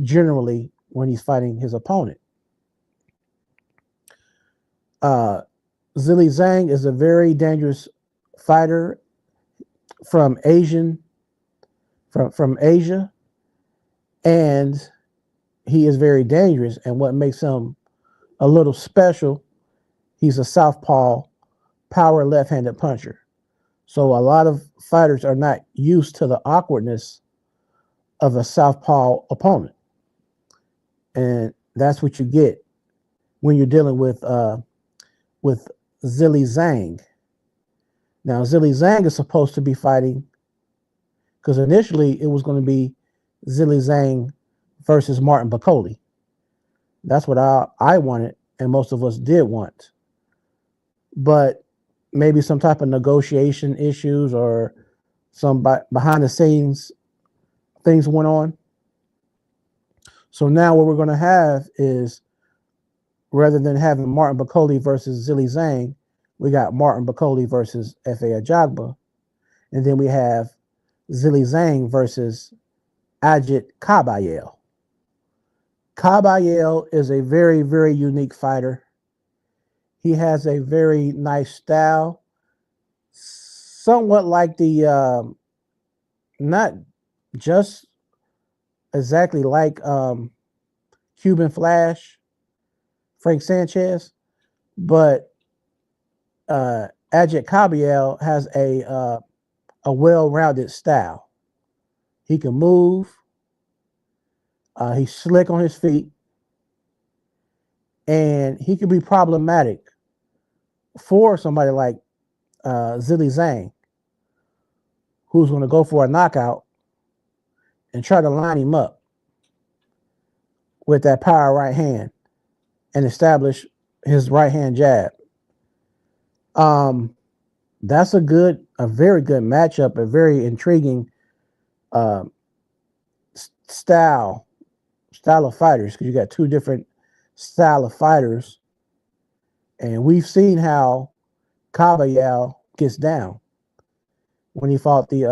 generally when he's fighting his opponent. Uh, Zhilei Zhang is a very dangerous fighter from Asian from Asia, and he is very dangerous. And what makes him a little special, he's a southpaw power left-handed puncher. So a lot of fighters are not used to the awkwardness of a southpaw opponent, and that's what you get when you're dealing with Zhilei Zhang. Now Zhilei Zhang is supposed to be fighting because initially it was going to be Zhilei Zhang versus Martin Bakole. That's what I wanted, and most of us did want. But maybe some type of negotiation issues or some behind the scenes things went on. So now what we're going to have is, rather than having Martin Bakole versus Zhilei Zhang, we got Martin Bakole versus Efe Ajagba, and then we have Zhilei Zhang versus Ajit Kabayel. Kabayel is a very, very unique fighter. He has a very nice style, somewhat like not just exactly like Cuban Flash, Frank Sanchez, but Ajit Kabayel has a well-rounded style. He can move. He's slick on his feet, and he can be problematic for somebody like Zhilei Zhang, who's going to go for a knockout and try to line him up with that power right hand and establish his right hand jab. That's a very good matchup, a very intriguing uh, style of fighters, because you got two different style of fighters, and we've seen how Kabayel gets down when he fought the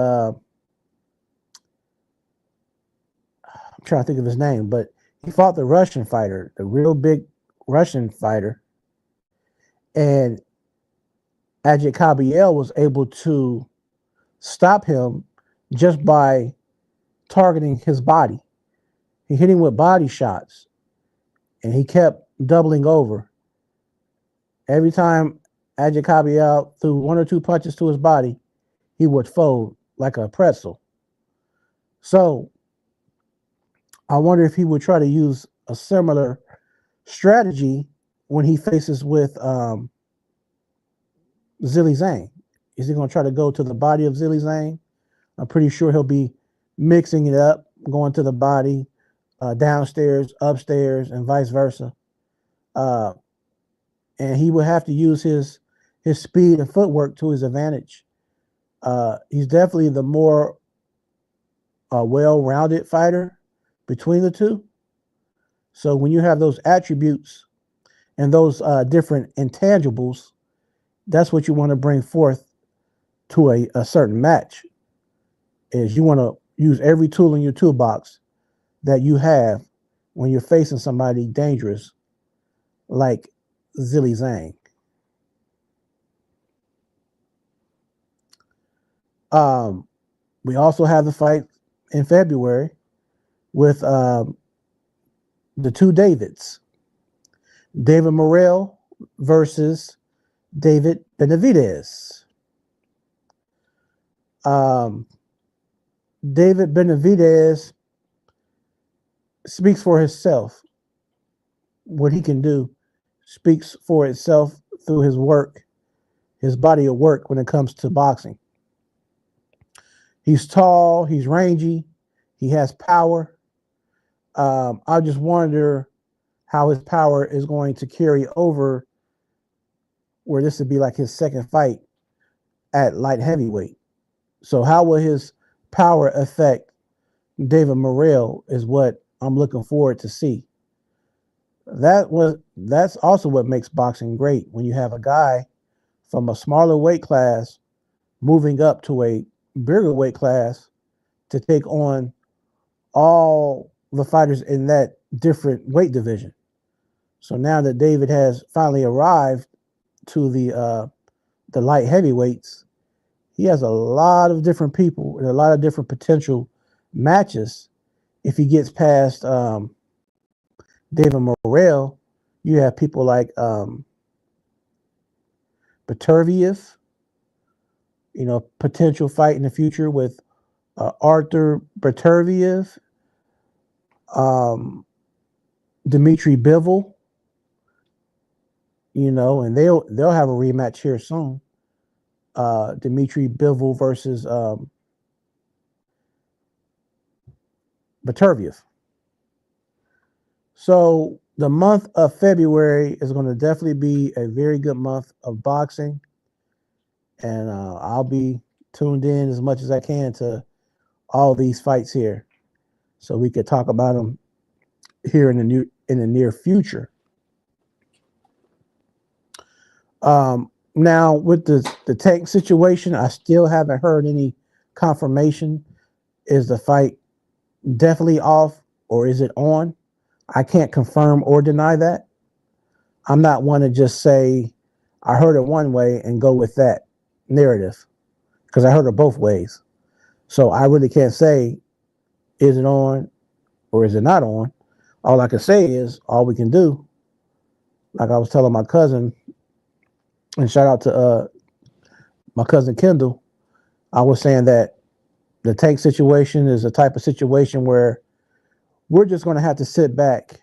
I'm trying to think of his name, but he fought the Russian fighter, the real big Russian fighter, and Ajit Kabayel was able to stop him just by targeting his body. He hit him with body shots, and he kept doubling over. Every time Ajit Kabayel threw one or two punches to his body, he would fold like a pretzel. So I wonder if he would try to use a similar strategy when he faces with Zhilei Zhang. Is he going to try to go to the body of Zhilei Zhang? I'm pretty sure he'll be mixing it up, going to the body, downstairs, upstairs, and vice versa. Uh, and he will have to use his speed and footwork to his advantage. He's definitely the more well-rounded fighter between the two. So when you have those attributes and those different intangibles, that's what you want to bring forth to a certain match. Is you want to use every tool in your toolbox that you have when you're facing somebody dangerous like Zhilei Zhang. We also have the fight in February with the two Davids, David Morrell versus David Benavidez. David Benavidez speaks for himself. What he can do speaks for itself through his work, his body of work when it comes to boxing. He's tall, he's rangy, he has power. I just wonder how his power is going to carry over, where this would be like his second fight at light heavyweight. So how will his power affect David Morrell is what I'm looking forward to see. That's also what makes boxing great, when you have a guy from a smaller weight class moving up to a bigger weight class to take on all the fighters in that different weight division. So now that David has finally arrived to the light heavyweights, he has a lot of different people and a lot of different potential matches. If he gets past David Morrell, you have people like Beterbiev, potential fight in the future with Arthur Beterbiev, Dmitry Bivol, and they'll have a rematch here soon. Dmitry Bivol versus Beterbiev. So the month of February is going to definitely be a very good month of boxing, and I'll be tuned in as much as I can to all these fights here, so we could talk about them here in the near future. Now with the Tank situation, I still haven't heard any confirmation. Is the fight definitely off or is it on? I can't confirm or deny that. I'm not one to just say I heard it one way and go with that narrative, because I heard it both ways. So I really can't say is it on or is it not on. All I can say is all we can do. Like I was telling my cousin, and shout out to my cousin Kendall, I was saying that the Tank situation is a type of situation where we're just going to have to sit back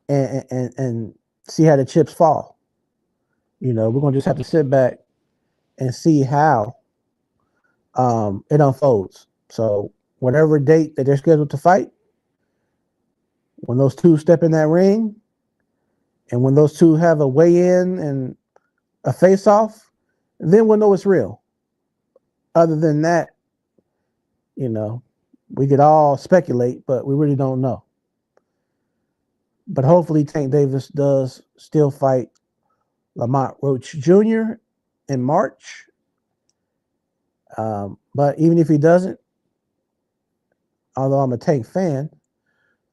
and see how the chips fall. We're going to just have to sit back and see how it unfolds. So whatever date that they're scheduled to fight, when those two step in that ring, and when those two have a weigh-in and a face-off, then we'll know it's real. Other than that, we could all speculate, but we really don't know. But hopefully Tank Davis does still fight Lamont Roach Jr. in March. But even if he doesn't, although I'm a Tank fan,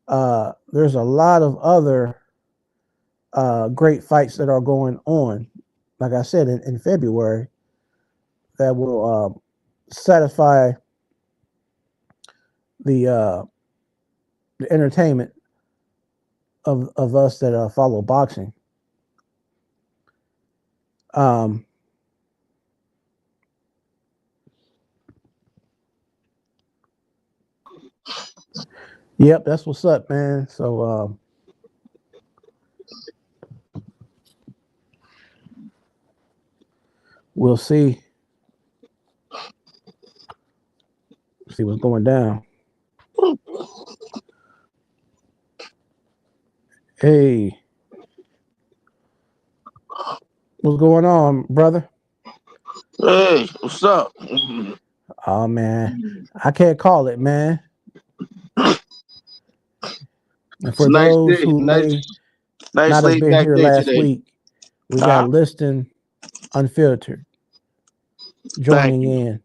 there's a lot of other great fights that are going on, like I said, in February, that will satisfy the entertainment of us that follow boxing. Yep, that's what's up, man. So we'll see what's going down. Hey, what's going on, brother? Hey, what's up? Oh man, I can't call it, man. And for Nice those day. who may Nice not have laid been back here day last today. week, we got Liston Unfiltered joining in.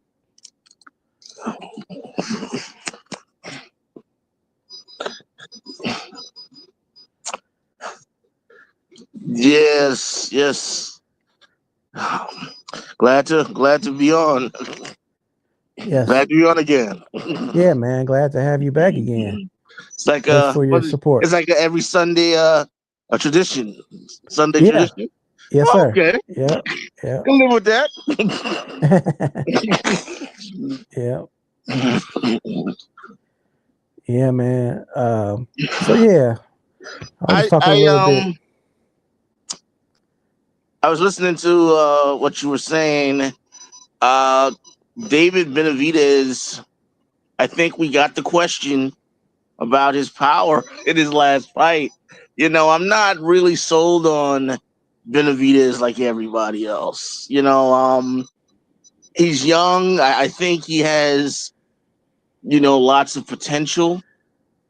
Yes. Glad to be on. Yes. Glad to be on again. Yeah, man. Glad to have you back again. It's like Thanks for your support. It's like every Sunday a tradition. Sunday tradition. Yes, sir. Okay. Yeah. Can live with that. Yeah. Yeah, man. So yeah, I was talking a little bit. I was listening to what you were saying. David Benavidez, I think we got the question about his power in his last fight. I'm not really sold on Benavidez like everybody else. He's young. I think he has, lots of potential.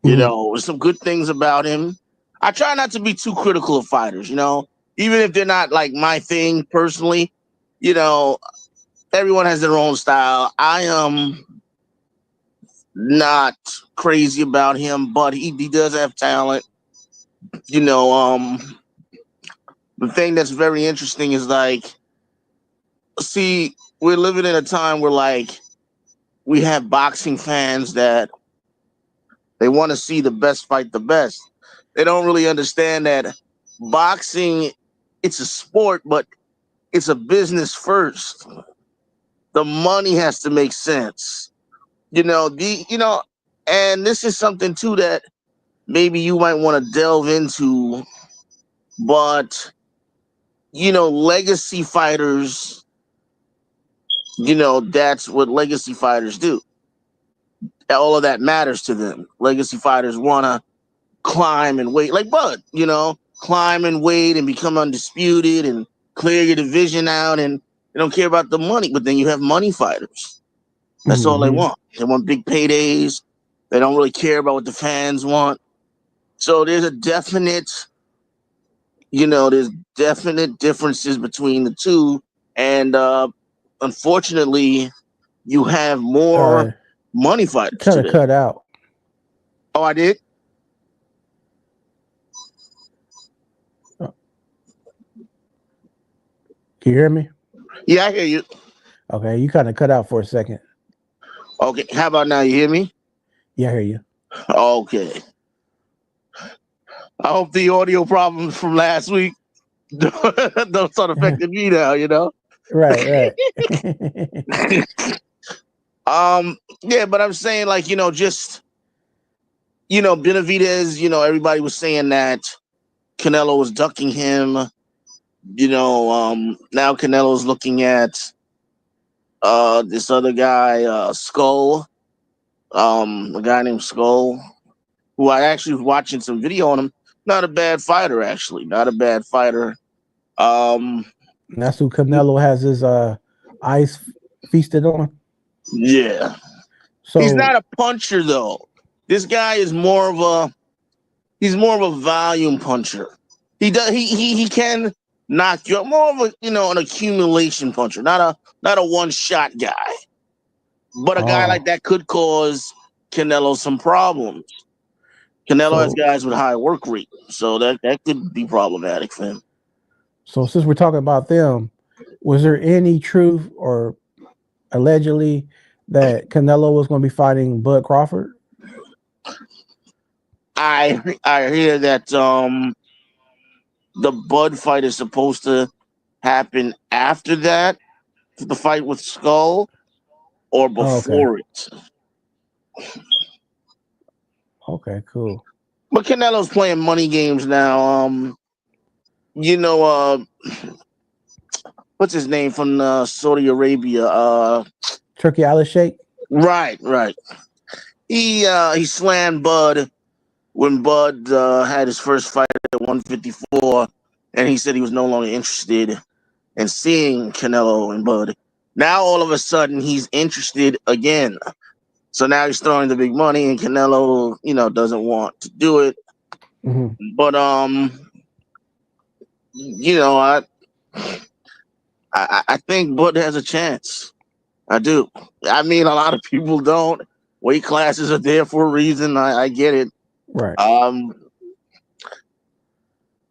Some good things about him. I try not to be too critical of fighters, even if they're not like my thing personally. Everyone has their own style. not crazy about him, but he does have talent. You know, the thing that's very interesting is like, see, we're living in a time where like we have boxing fans that they want to see the best fight the best. They don't really understand that boxing, it's a sport, but it's a business first. The money has to make sense. And this is something too that maybe you might want to delve into, but legacy fighters, that's what legacy fighters do. All of that matters to them. Legacy fighters want to climb and wait, like Bud, climb and wait and become undisputed and clear your division out, and they don't care about the money. But then you have money fighters. That's all they want. They want big paydays. They don't really care about what the fans want. So there's a definite, there's definite differences between the two. And unfortunately, you have more money fighters kind of cut out. Oh, I did? Can you hear me? Yeah, I hear you. Okay, you kind of cut out for a second. Okay, how about now? You hear me? Yeah, I hear you. Okay. I hope the audio problems from last week don't start affecting me now, Right. Yeah, but I'm saying like, just, Benavidez, everybody was saying that Canelo was ducking him. Now Canelo's looking at this other guy, Skull, a guy named Skull, who I actually was watching some video on him. Not a bad fighter, actually. Not a bad fighter. That's who Canelo has his eyes feasted on. Yeah. So he's not a puncher though. This guy is more of a volume puncher. He can knock you up, more of a an accumulation puncher, not a one shot guy. But a guy like that could cause Canelo some problems. Canelo has guys with high work rate, so that could be problematic for him. So since we're talking about them, was there any truth or allegedly that Canelo was going to be fighting Bud Crawford? I hear that the Bud fight is supposed to happen after that, the fight with Skull, or before it. Okay, cool. But Canelo's playing money games now. What's his name from Saudi Arabia? Turkey Al-Sheikh. Right. He slammed Bud when Bud had his first fight at 154, and he said he was no longer interested in seeing Canelo and Bud. Now all of a sudden he's interested again. So now he's throwing the big money, and Canelo, doesn't want to do it. Mm-hmm. But I think Bud has a chance. I do. I mean, a lot of people don't. Weight classes are there for a reason. I get it. Right.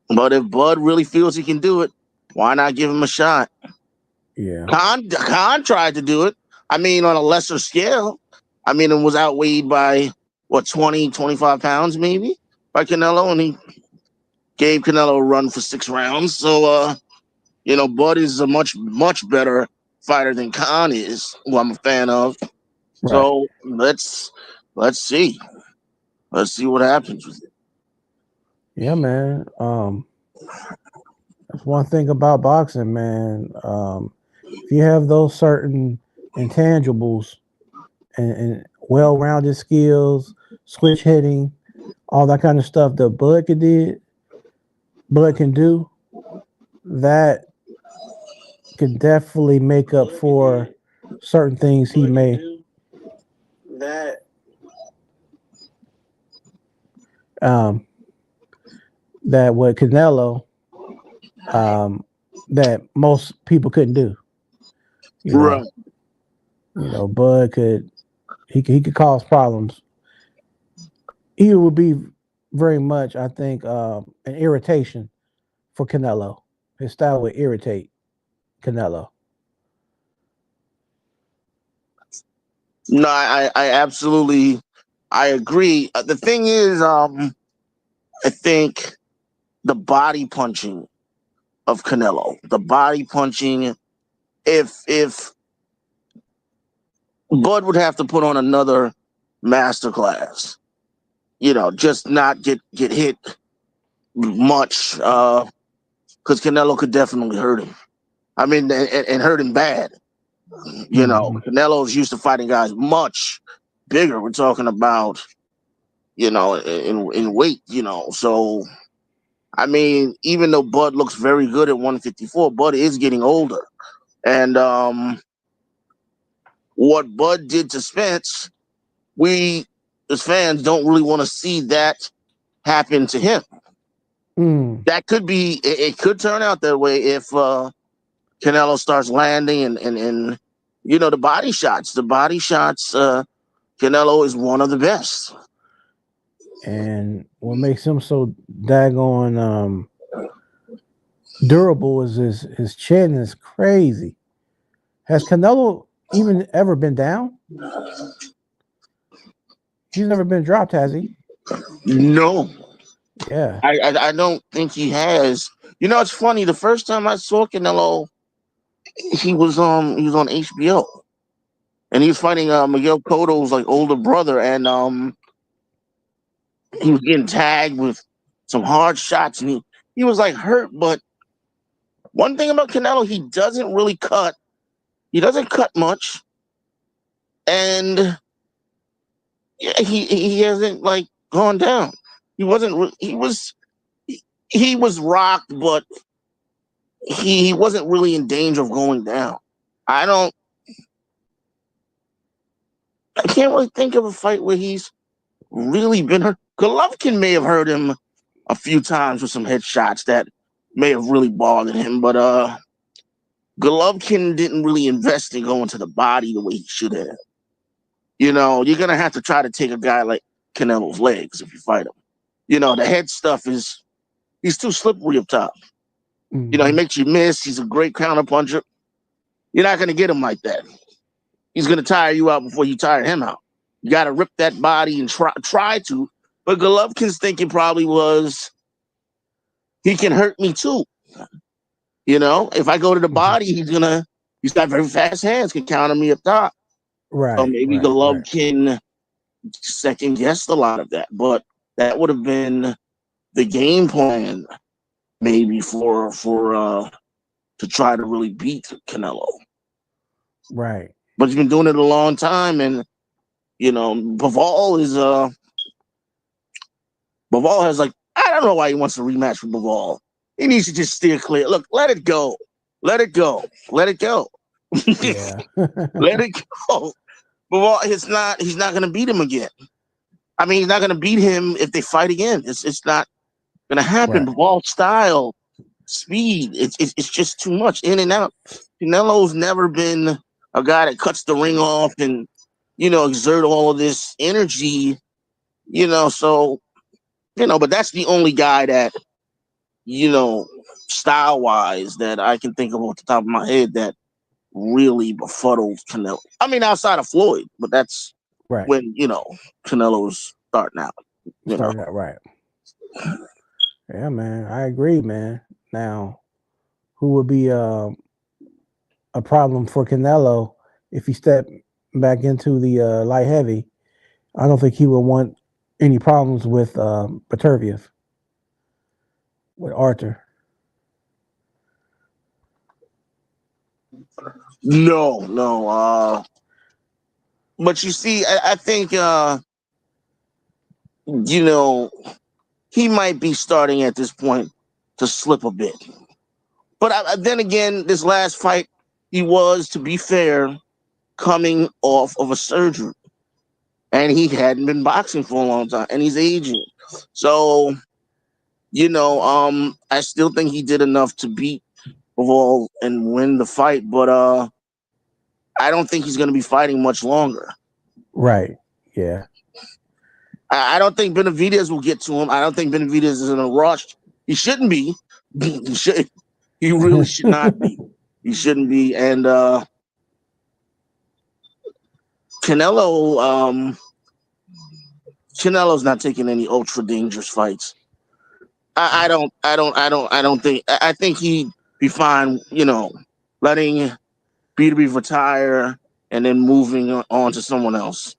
But if Bud really feels he can do it, why not give him a shot? Yeah. Khan tried to do it. I mean, on a lesser scale. I mean, it was outweighed by, 20, 25 pounds maybe by Canelo, and he gave Canelo a run for 6 rounds. So, Bud is a much, much better fighter than Khan is, who I'm a fan of. Right. So let's see. Let's see what happens with it. Yeah, man. That's one thing about boxing, man. If you have those certain intangibles and well-rounded skills, switch hitting, all that kind of stuff that Bud can do, that can definitely make up for certain things he may. That what Canelo, that most people couldn't do. Right. Bud could He could cause problems. He would be very much, I think, an irritation for Canelo. His style would irritate Canelo. No, I absolutely, I agree. The thing is, I think the body punching of Canelo, the body punching. If Bud would have to put on another masterclass, just not get hit much, because Canelo could definitely hurt him. I mean, and hurt him bad. Hmm. Canelo's used to fighting guys much bigger. We're talking about, in weight, So, I mean, even though Bud looks very good at 154, Bud is getting older. And what Bud did to Spence, we as fans don't really want to see that happen to him. Mm. That could be, it could turn out that way if Canelo starts landing and the body shots. The body shots, Canelo is one of the best. And what makes him so daggone durable is his chin is crazy. Has Canelo even ever been down? He's never been dropped, has he? No, Yeah. I don't think he has. It's funny. The first time I saw Canelo, he was on HBO, and he was fighting Miguel Cotto's like older brother, and he was getting tagged with some hard shots, and he was like hurt. But one thing about Canelo, he doesn't really cut. He doesn't cut much, and yeah, he hasn't like gone down. He wasn't. He was rocked, but he wasn't really in danger of going down. I don't. I can't really think of a fight where he's really been hurt. Golovkin may have hurt him a few times with some headshots that may have really bothered him, but Golovkin didn't really invest in going to the body the way he should have. You're gonna have to try to take a guy like Canelo's legs if you fight him. The head stuff he's too slippery up top. He Hmm. makes you miss. He's a great counter puncher. You're not gonna get him like that. He's gonna tire you out before you tire him out. You got to rip that body and try to. But Golovkin's thinking probably was he can hurt me too. If I go to the body, he's got very fast hands, can counter me up top. So Right, maybe right, right. Golovkin second guessed a lot of that. But that would have been the game plan, maybe for to try to really beat Canelo. Right. But he's been doing it a long time, and Bivol has like, I don't know why he wants to rematch with Bivol. He needs to just steer clear. Look, let it go. Let it go. Let it go. Yeah. Let it go. Bivol, he's not gonna beat him again. I mean, he's not gonna beat him if they fight again. It's not gonna happen. Right. Bivol style, speed, it's just too much in and out. Canelo's never been a guy that cuts the ring off and exert all of this energy, so but that's the only guy that, style wise that I can think of off the top of my head that really befuddled Canelo. I mean, outside of Floyd, but that's Right. when, Canelo's starting out, Started out right. Yeah, man. I agree, man. Now, who would be a problem for Canelo if he stepped back into the light heavy? I don't think he would want any problems with Peterviev, with Arthur. No. But you see, I think, he might be starting at this point to slip a bit. But then again, this last fight, he was, to be fair, coming off of a surgery. And he hadn't been boxing for a long time. And he's aging. So, I still think he did enough to beat Bivol and win the fight. But I don't think he's going to be fighting much longer. Right. Yeah. I don't think Benavidez will get to him. I don't think Benavidez is in a rush. He shouldn't be. He really should not be. He shouldn't be. And Canelo's not taking any ultra dangerous fights. I don't think. I think he'd be fine. Letting B2B retire and then moving on to someone else.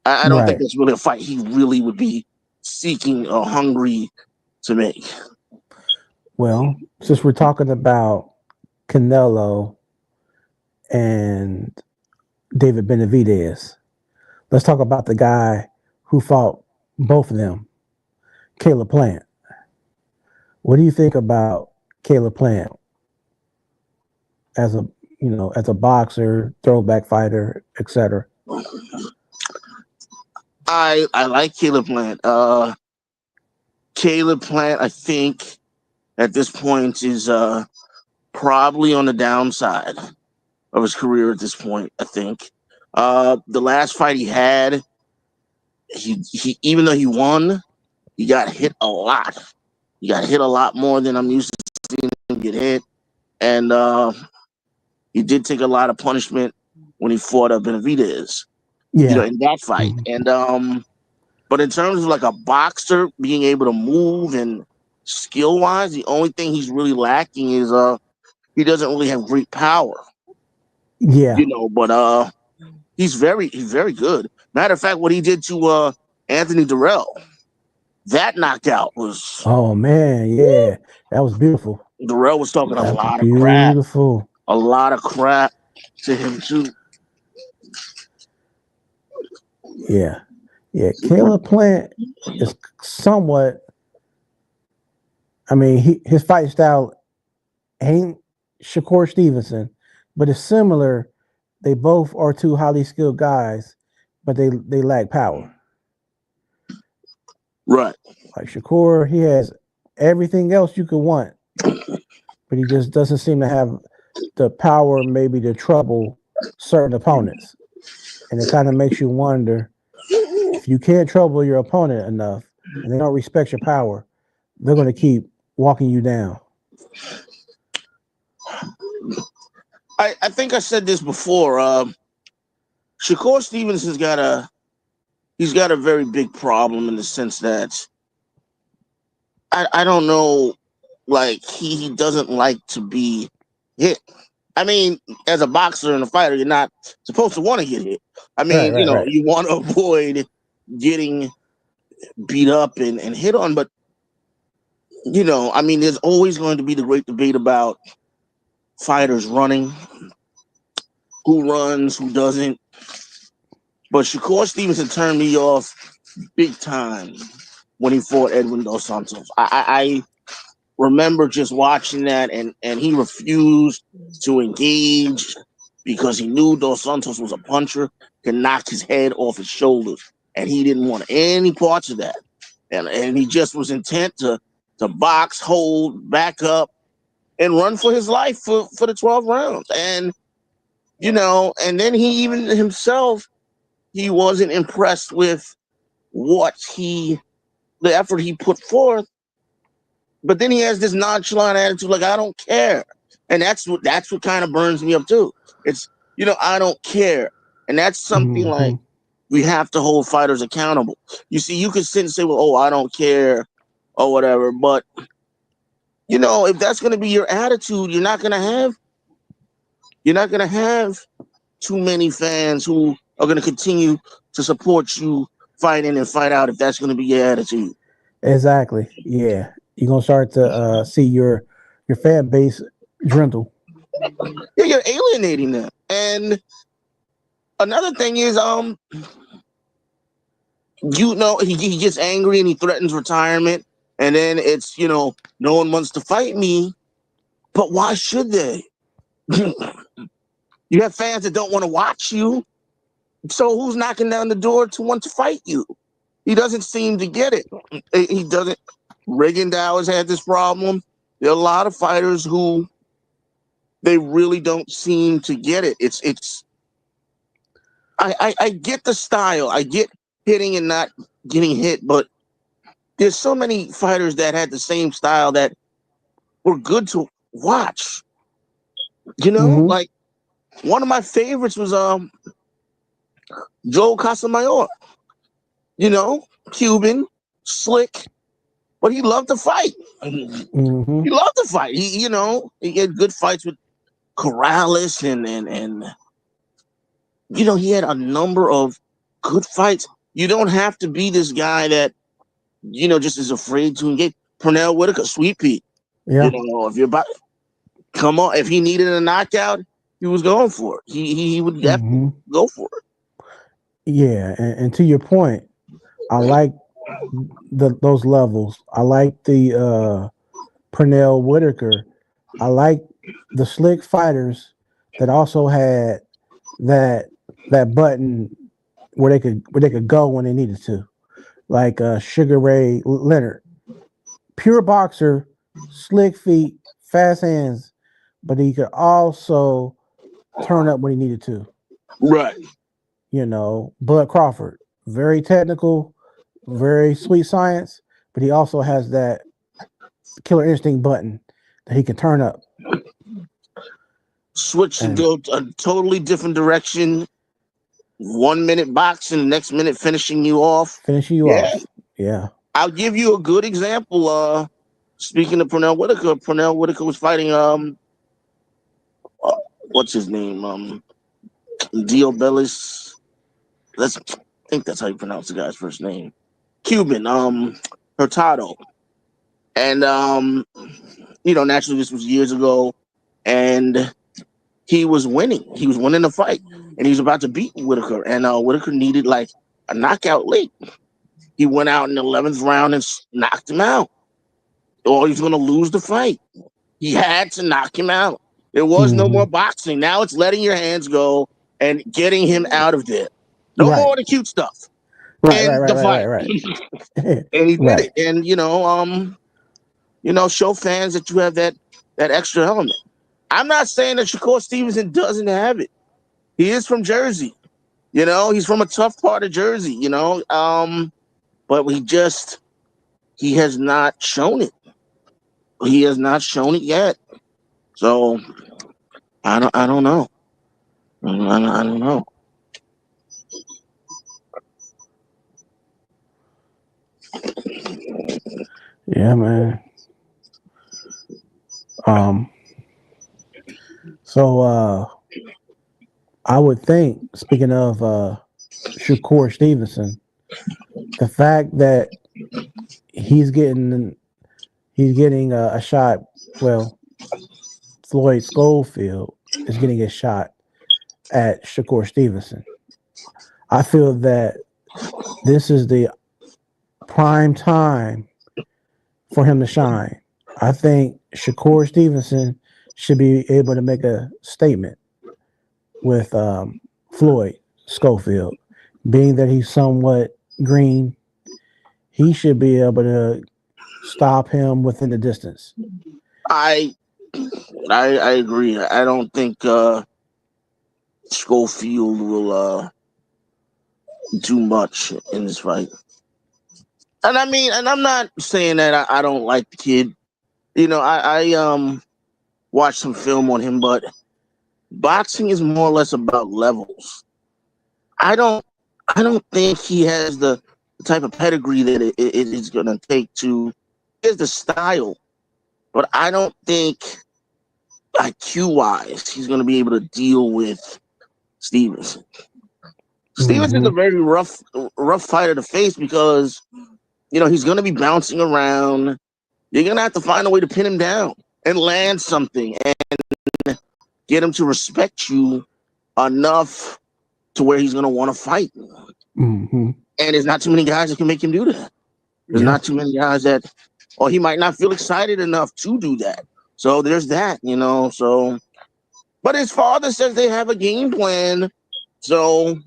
I don't think Right. that's really a fight he really would be seeking or hungry to make. Well, since we're talking about Canelo and David Benavidez, let's talk about the guy who fought both of them, Caleb Plant. What do you think about Caleb Plant as a boxer, throwback fighter, etc.? I like Caleb Plant. Caleb Plant, I think at this point is probably on the downside of his career at this point. I think the last fight he had, he even though he won, he got hit a lot. He got hit a lot more than I'm used to seeing him get hit, and he did take a lot of punishment when he fought Benavidez, Yeah. in that fight. Mhm. And but in terms of like a boxer being able to move and skill wise, the only thing he's really lacking is he doesn't really have great power. Yeah. But he's very good. Matter of fact, what he did to Anthony Durrell, that knockout was Oh man, yeah, that was beautiful. Durrell was talking That was beautiful. a lot of crap to him too. Yeah, yeah. Caleb Plant is somewhat. I mean, his fight style ain't Shakur Stevenson, but it's similar. They both are two highly skilled guys, but they lack power. Right. Like Shakur, he has everything else you could want, but he just doesn't seem to have the power maybe to trouble certain opponents. And it kind of makes you wonder, if you can't trouble your opponent enough and they don't respect your power, they're going to keep walking you down. I think I said this before. Shakur Stevenson's got a very big problem in the sense that I don't know, like he doesn't like to be hit. I mean, as a boxer and a fighter, you're not supposed to want to get hit. I mean, Right. you want to avoid getting beat up and hit on, but I mean, there's always going to be the great debate about fighters running, who runs, who doesn't. But Shakur Stevenson turned me off big time when he fought Edwin Dos Santos. I remember just watching that, and he refused to engage because he knew Dos Santos was a puncher, could knock his head off his shoulders, and he didn't want any parts of that. And he just was intent to box, hold, back up, and run for his life for the 12 rounds. And and then he even himself, he wasn't impressed with the effort he put forth. But then he has this nonchalant attitude, like I don't care, and that's what kind of burns me up too. It's I don't care, and that's something like we have to hold fighters accountable. You see, you could sit and say, well, oh, I don't care, or whatever, but if that's going to be your attitude, you're not going to have too many fans who are going to continue to support you fighting and fight out if that's going to be your attitude. Exactly. Yeah. You're gonna start to see your fan base dwindle. Yeah, you're alienating them. And another thing is, he gets angry and he threatens retirement, and then it's no one wants to fight me, but why should they? You have fans that don't want to watch you, so who's knocking down the door to want to fight you? He doesn't seem to get it. He doesn't. Rigondeaux has had this problem. There are a lot of fighters who they really don't seem to get it. It's I get the style. I get hitting and not getting hit, but there's so many fighters that had the same style that were good to watch. You know, Mm-hmm. like one of my favorites was Joel Casamayor. You know, Cuban, slick, but he loved to fight. Mm-hmm. He loved to fight. He had good fights with Corrales and he had a number of good fights. You don't have to be this guy that just is afraid to engage. Pernell Whitaker, Sweet Pea. Yeah. If you're about, come on. If he needed a knockout, he was going for it. He would definitely go for it. Yeah, and to your point, I like those levels. I like the Pernell Whitaker. I like the slick fighters that also had that button where they could go when they needed to, like Sugar Ray Leonard, pure boxer, slick feet, fast hands, but he could also turn up when he needed to. Right. Bud Crawford, very technical, very sweet science, but he also has that killer instinct button that he can turn up. Switch to go a totally different direction. 1 minute boxing, the next minute finishing you off. Off. Yeah. I'll give you a good example. Speaking of Pernell Whitaker was fighting what's his name? Dio Bellis. I think that's how you pronounce the guy's first name. Cuban, Hurtado. And naturally this was years ago, and he was winning. He was winning the fight, and he was about to beat Whitaker. And Whitaker needed like a knockout late. He went out in the 11th round and knocked him out, or he was going to lose the fight. He had to knock him out. There was no more boxing. Now it's letting your hands go and getting him out of there. No more of the cute stuff. Right. And he did it. And show fans that you have that extra element. I'm not saying that Shakur Stevenson doesn't have it. He is from Jersey. He's from a tough part of Jersey, but he has not shown it. He has not shown it yet. So I don't know. I don't know. Yeah, man. So I would think, speaking of Shakur Stevenson, the fact that he's getting a shot. Well, Floyd Schofield is getting a shot at Shakur Stevenson. I feel that this is the prime time for him to shine. I think Shakur Stevenson should be able to make a statement with Floyd Schofield, being that he's somewhat green. He should be able to stop him within the distance. I agree. I don't think Schofield will do much in this fight. And I'm not saying that I don't like the kid. I watched some film on him, but boxing is more or less about levels. I don't think he has the type of pedigree that it is going to take to. He has the style, but I don't think IQ-wise he's going to be able to deal with Stevenson. Stevenson's a very rough fighter to face because he's going to be bouncing around. You're going to have to find a way to pin him down and land something and get him to respect you enough to where he's going to want to fight. And there's not too many guys that can make him do that. There's not too many guys that, or he might not feel excited enough to do that. So there's that, so, but his father says they have a game plan. So,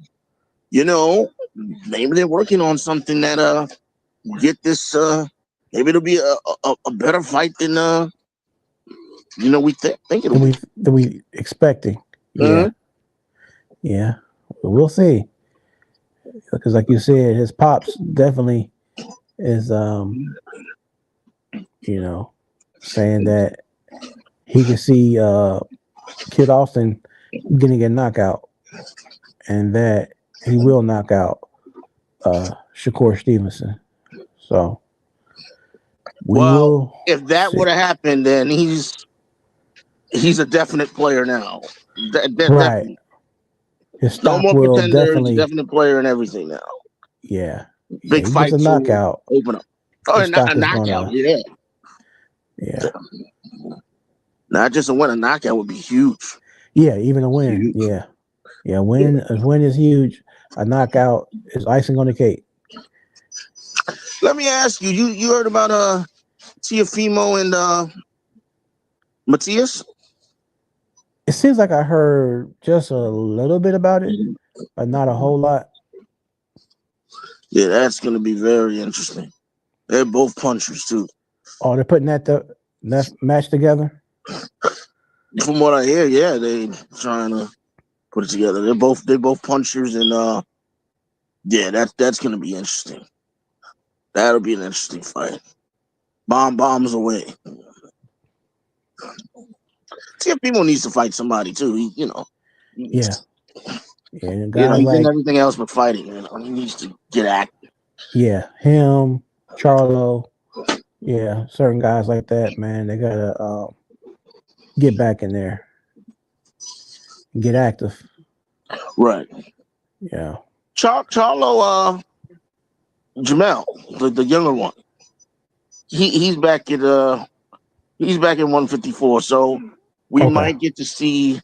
maybe they're working on something that, get this, maybe it'll be a better fight than, we think it'll be. Than we expecting. Yeah. Yeah. But we'll see. Because, like you said, his pops definitely is, saying that he can see Kid Austin getting a knockout, and that he will knock out Shakur Stevenson. So we Well, will if that see. would have happened, then he's a definite player now. Right. Definitely. His No stock more will pretender. He's a definitely, definite player and everything now. yeah. Big He gets a fights will knockout. open up. Oh, His and not a stock is knockout. gonna, Yeah. yeah. Not just a win. A knockout would be huge. Yeah, even a win. Huge. Yeah. Yeah, a win is huge. A knockout is icing on the cake. Let me ask you. You heard about Tiafimo and Matias? It seems like I heard just a little bit about it, but not a whole lot. Yeah, that's going to be very interesting. They're both punchers too. Oh, they're putting that match together. From what I hear, yeah, they trying to put it together. They're both punchers, and yeah, that's going to be interesting. That'll be an interesting fight. Bombs away. Tiafimo needs to fight somebody too. Yeah, yeah. Guys He's in like everything else but fighting. He needs to get active. him, Charlo. Yeah, certain guys like that, man. They gotta get back in there, get active. Right. Yeah. Charlo, Jamel, the younger one. He's back at 154. So we Okay. might get to see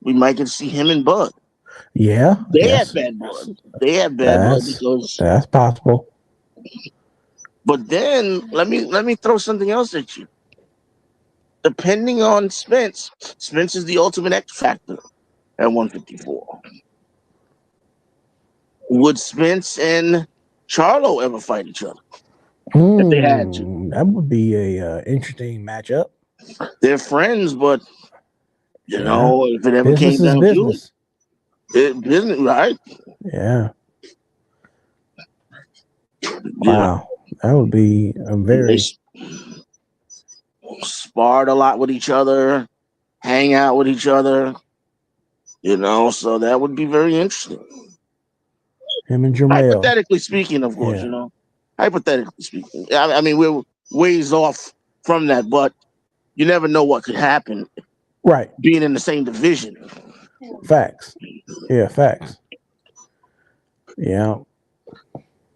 him and Bud. Yeah. They have Yes. bad blood. They have bad blood because. That's possible. But then let me throw something else at you. Depending on Spence is the ultimate X factor at 154. Would Spence and Charlo ever fight each other if they had to? That would be a interesting matchup. They're friends, but Yeah. if it ever came Business is down to business. it, business, right? Yeah. You know, Wow. That would be a they very sparred a lot with each other, hang out with each other. So that would be very interesting. him and Jamel. Hypothetically speaking, of course, Yeah. Hypothetically speaking. I mean, we're ways off from that, but you never know what could happen Right. being in the same division. Facts. Yeah, facts. Yeah.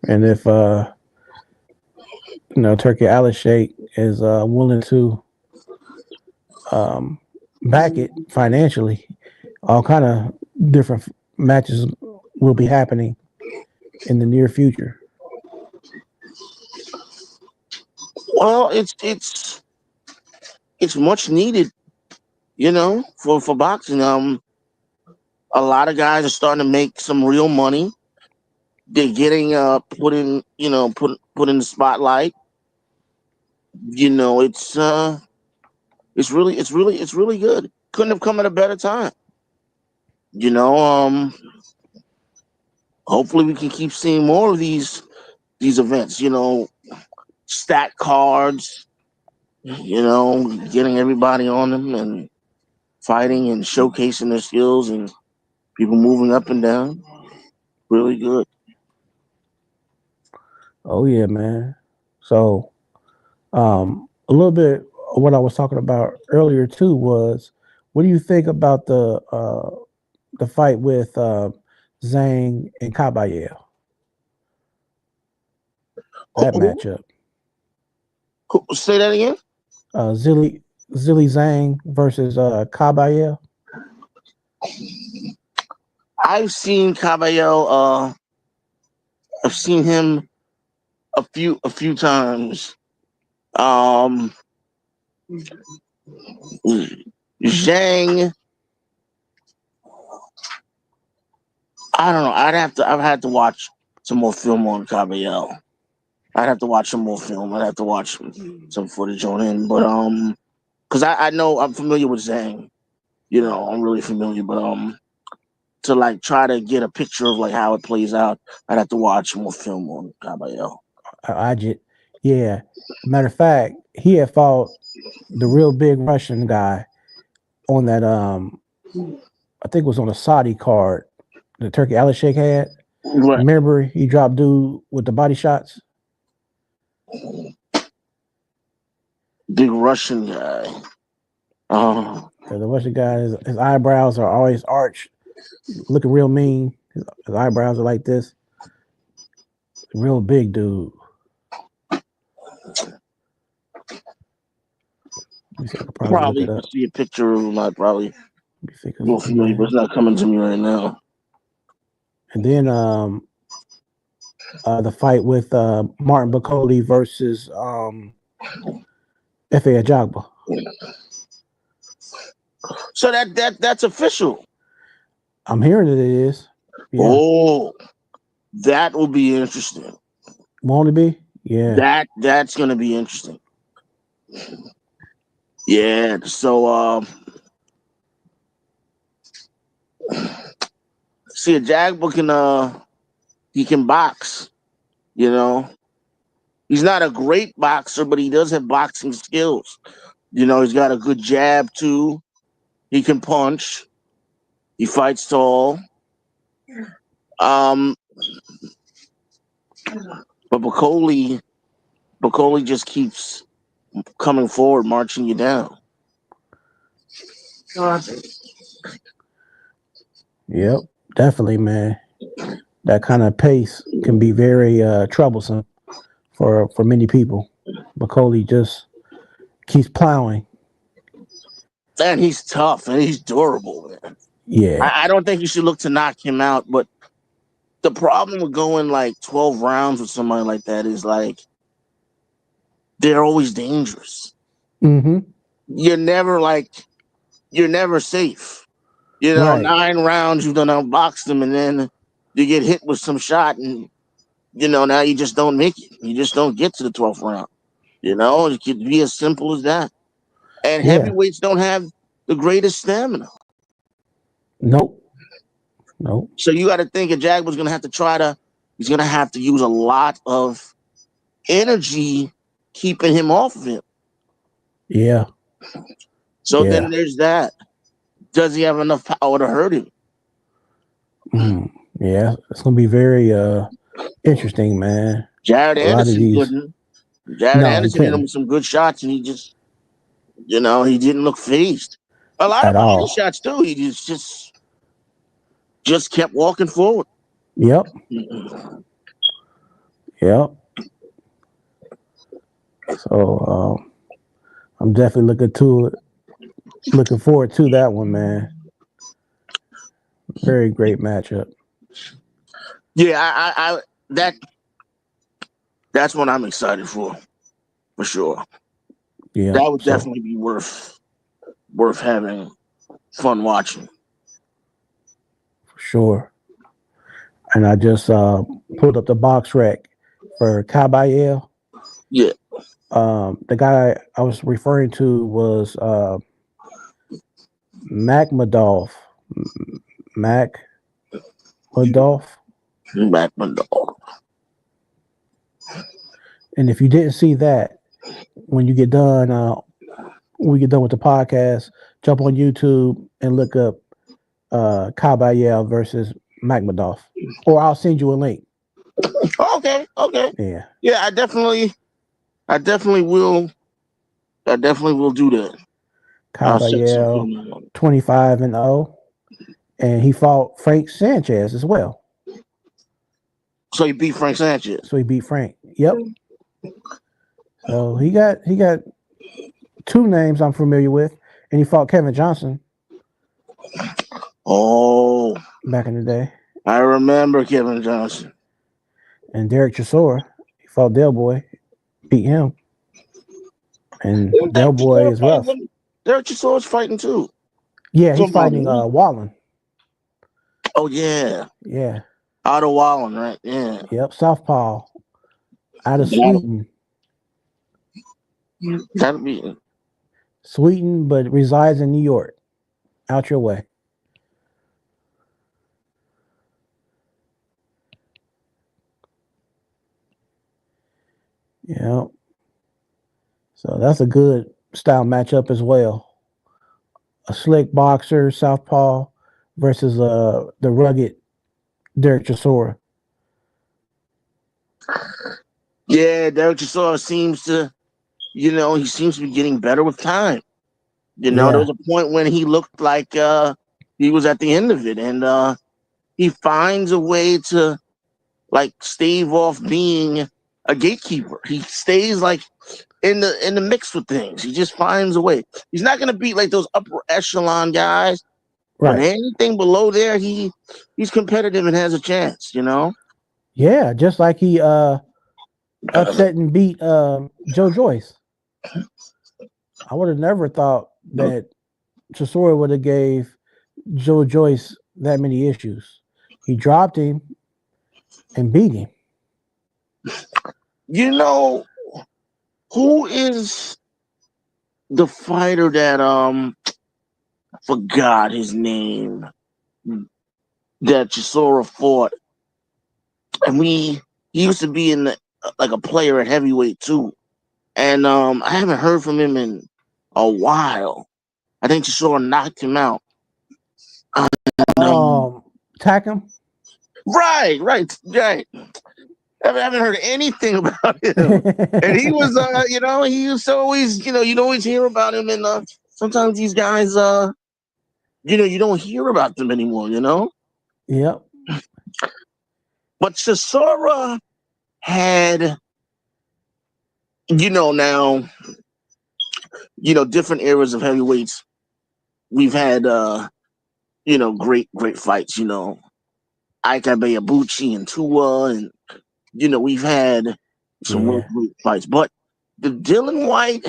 And if Turkey Alashake is willing to back it financially, all kind of different matches will be happening in the near future. Well, it's much needed, for boxing. A lot of guys are starting to make some real money. They're getting put in the spotlight. It's really good. Couldn't have come at a better time. You know, hopefully we can keep seeing more of these events. Stat cards. Getting everybody on them and fighting and showcasing their skills and people moving up and down. Really good. Oh yeah, man. So a little bit of what I was talking about earlier too was, what do you think about the fight with Zhang and Kabayel? That matchup. Say that again. Zilly Zhang versus Kabayel. I've seen Caballero. I've seen him a few times. Zhang. I don't know. I've had to watch some more film on Caballero. I'd have to watch some more film. I'd have to watch some footage on him. But because I know I'm familiar with Zhang. I'm really familiar. But to like try to get a picture of like how it plays out. I'd have to watch more film on Caballero. I just, yeah. Matter of fact, he had fought the real big Russian guy on that. I think it was on a Saudi card. The Turkey Alashek had. Right. Remember, he dropped dude with the body shots. Big Russian guy. Oh, The Russian guy, his eyebrows are always arched, looking real mean. His eyebrows are like this. Real big dude. Let me see, I could probably look probably it up. see a picture of him. I probably Let me see, 'cause more familiar, but it's not coming to me right now. And then the fight with Martin Bakoli versus Efe Ajagba. So that's official. I'm hearing it is. Yeah. Oh, that will be interesting. Won't it be? Yeah. That's gonna be interesting. Yeah. So see, a Jagba can he can box. You know, he's not a great boxer, but he does have boxing skills. You know, he's got a good jab too. He can punch. He fights tall. But Bakoli just keeps coming forward, marching you down. Yep. Definitely, man. That kind of pace can be very troublesome for many people. Bakoli just keeps plowing. And he's tough and he's durable, man. Yeah. I don't think you should look to knock him out, but the problem with going like 12 rounds with somebody like that is like they're always dangerous. Mm-hmm. You're never safe. You know, Right. 9 rounds you've done outbox them, and then you get hit with some shot, and you know now you just don't make it. You just don't get to the 12th round. You know, it could be as simple as that. And Yeah. heavyweights don't have the greatest stamina. Nope. So you got to think a Jagba's going to have to he's going to have to use a lot of energy keeping him off of him. Yeah. So Yeah. then there's that. Does he have enough power to hurt him? Yeah. It's going to be very interesting, man. Jared Anderson couldn't. Jared No, he Anderson hit him couldn't with some good shots, and he just, you know, he didn't look phased. A lot at of body all. shots too. He just kept walking forward. Yep. Yep. So I'm definitely looking forward to that one, man. Very great matchup. Yeah, I that's what I'm excited for sure. Yeah. That would definitely be worth having fun watching. For sure. And I just pulled up the box rec for Caballero. Yeah. The guy I was referring to was Makhmudov. Makhmudov. And if you didn't see that, when you get done, we get done with the podcast, jump on YouTube and look up Caballero versus Makhmudov, or I'll send you a link. Okay. Yeah. Yeah, I definitely will do that. Caballero 25-0, and he fought Frank Sanchez as well. So he beat Frank Sanchez. So he beat Frank. Yep. So he got 2 names I'm familiar with, and he fought Kevin Johnson. Oh, back in the day. I remember Kevin Johnson. And Derek Chisora, he fought Del Boy, beat him. And Del Boy is rough. Derek Chisora's fighting too. Yeah, he's fighting Wallen. Oh yeah. Yeah. Out of Wallen, right? Yeah. Yep, Southpaw. Out of Sweden. That'll be Sweden, but resides in New York. Out your way. Yeah. So that's a good style matchup as well. A slick boxer, southpaw, versus the rugged Derek Chisora. Yeah, Derek Chisora seems to, he seems to be getting better with time. There Yeah. was a point when he looked like he was at the end of it, and he finds a way to like stave off being a gatekeeper. He stays like in the mix with things. He just finds a way. He's not gonna beat like those upper echelon guys, but Right. anything below there, he's competitive and has a chance. Yeah, just like he upset and beat Joe Joyce. I would have never thought that Chisora would have gave Joe Joyce that many issues. He dropped him and beat him. Who is the fighter that I forgot his name that Chisora fought, and he used to be in like a player at heavyweight too, and I haven't heard from him in a while. I think Chisora knocked him out. Tack him. Right. I haven't heard anything about him, and he was, he used to always, you'd always hear about him, and sometimes these guys, you don't hear about them anymore, Yep. But Chisora had, now, different eras of heavyweights. We've had, great fights, Ike Ibeabuchi and Tua, and, we've had some real great fights. But the Dylan White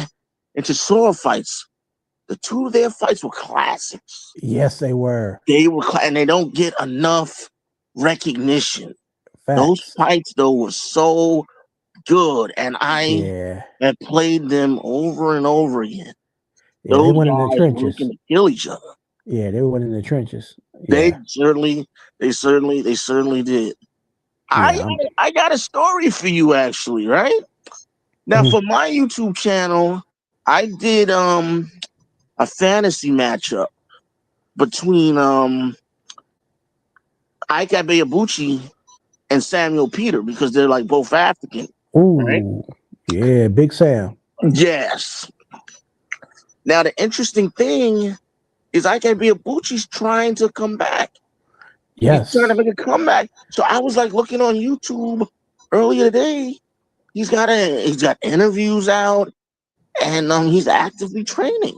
and Chisora fights, the two of their fights were classics. Yes, they were. And they don't get enough recognition. Facts. Those fights, though, were so good, and I have played them over and over again. Yeah, those they went in the guys trenches. were looking to kill each other. Yeah, they went in the trenches. They Yeah. certainly did. Yeah. I got a story for you, actually, right? Now, for my YouTube channel, I did a fantasy matchup between Ike Ibeabuchi and Samuel Peter, because they're like both African. Ooh, right? Yeah, Big Sam. Yes. Now, the interesting thing is Ike Ibeabuchi's trying to come back. Yes. He's trying to make a comeback. So I was like looking on YouTube earlier today. He's got interviews out, and he's actively training.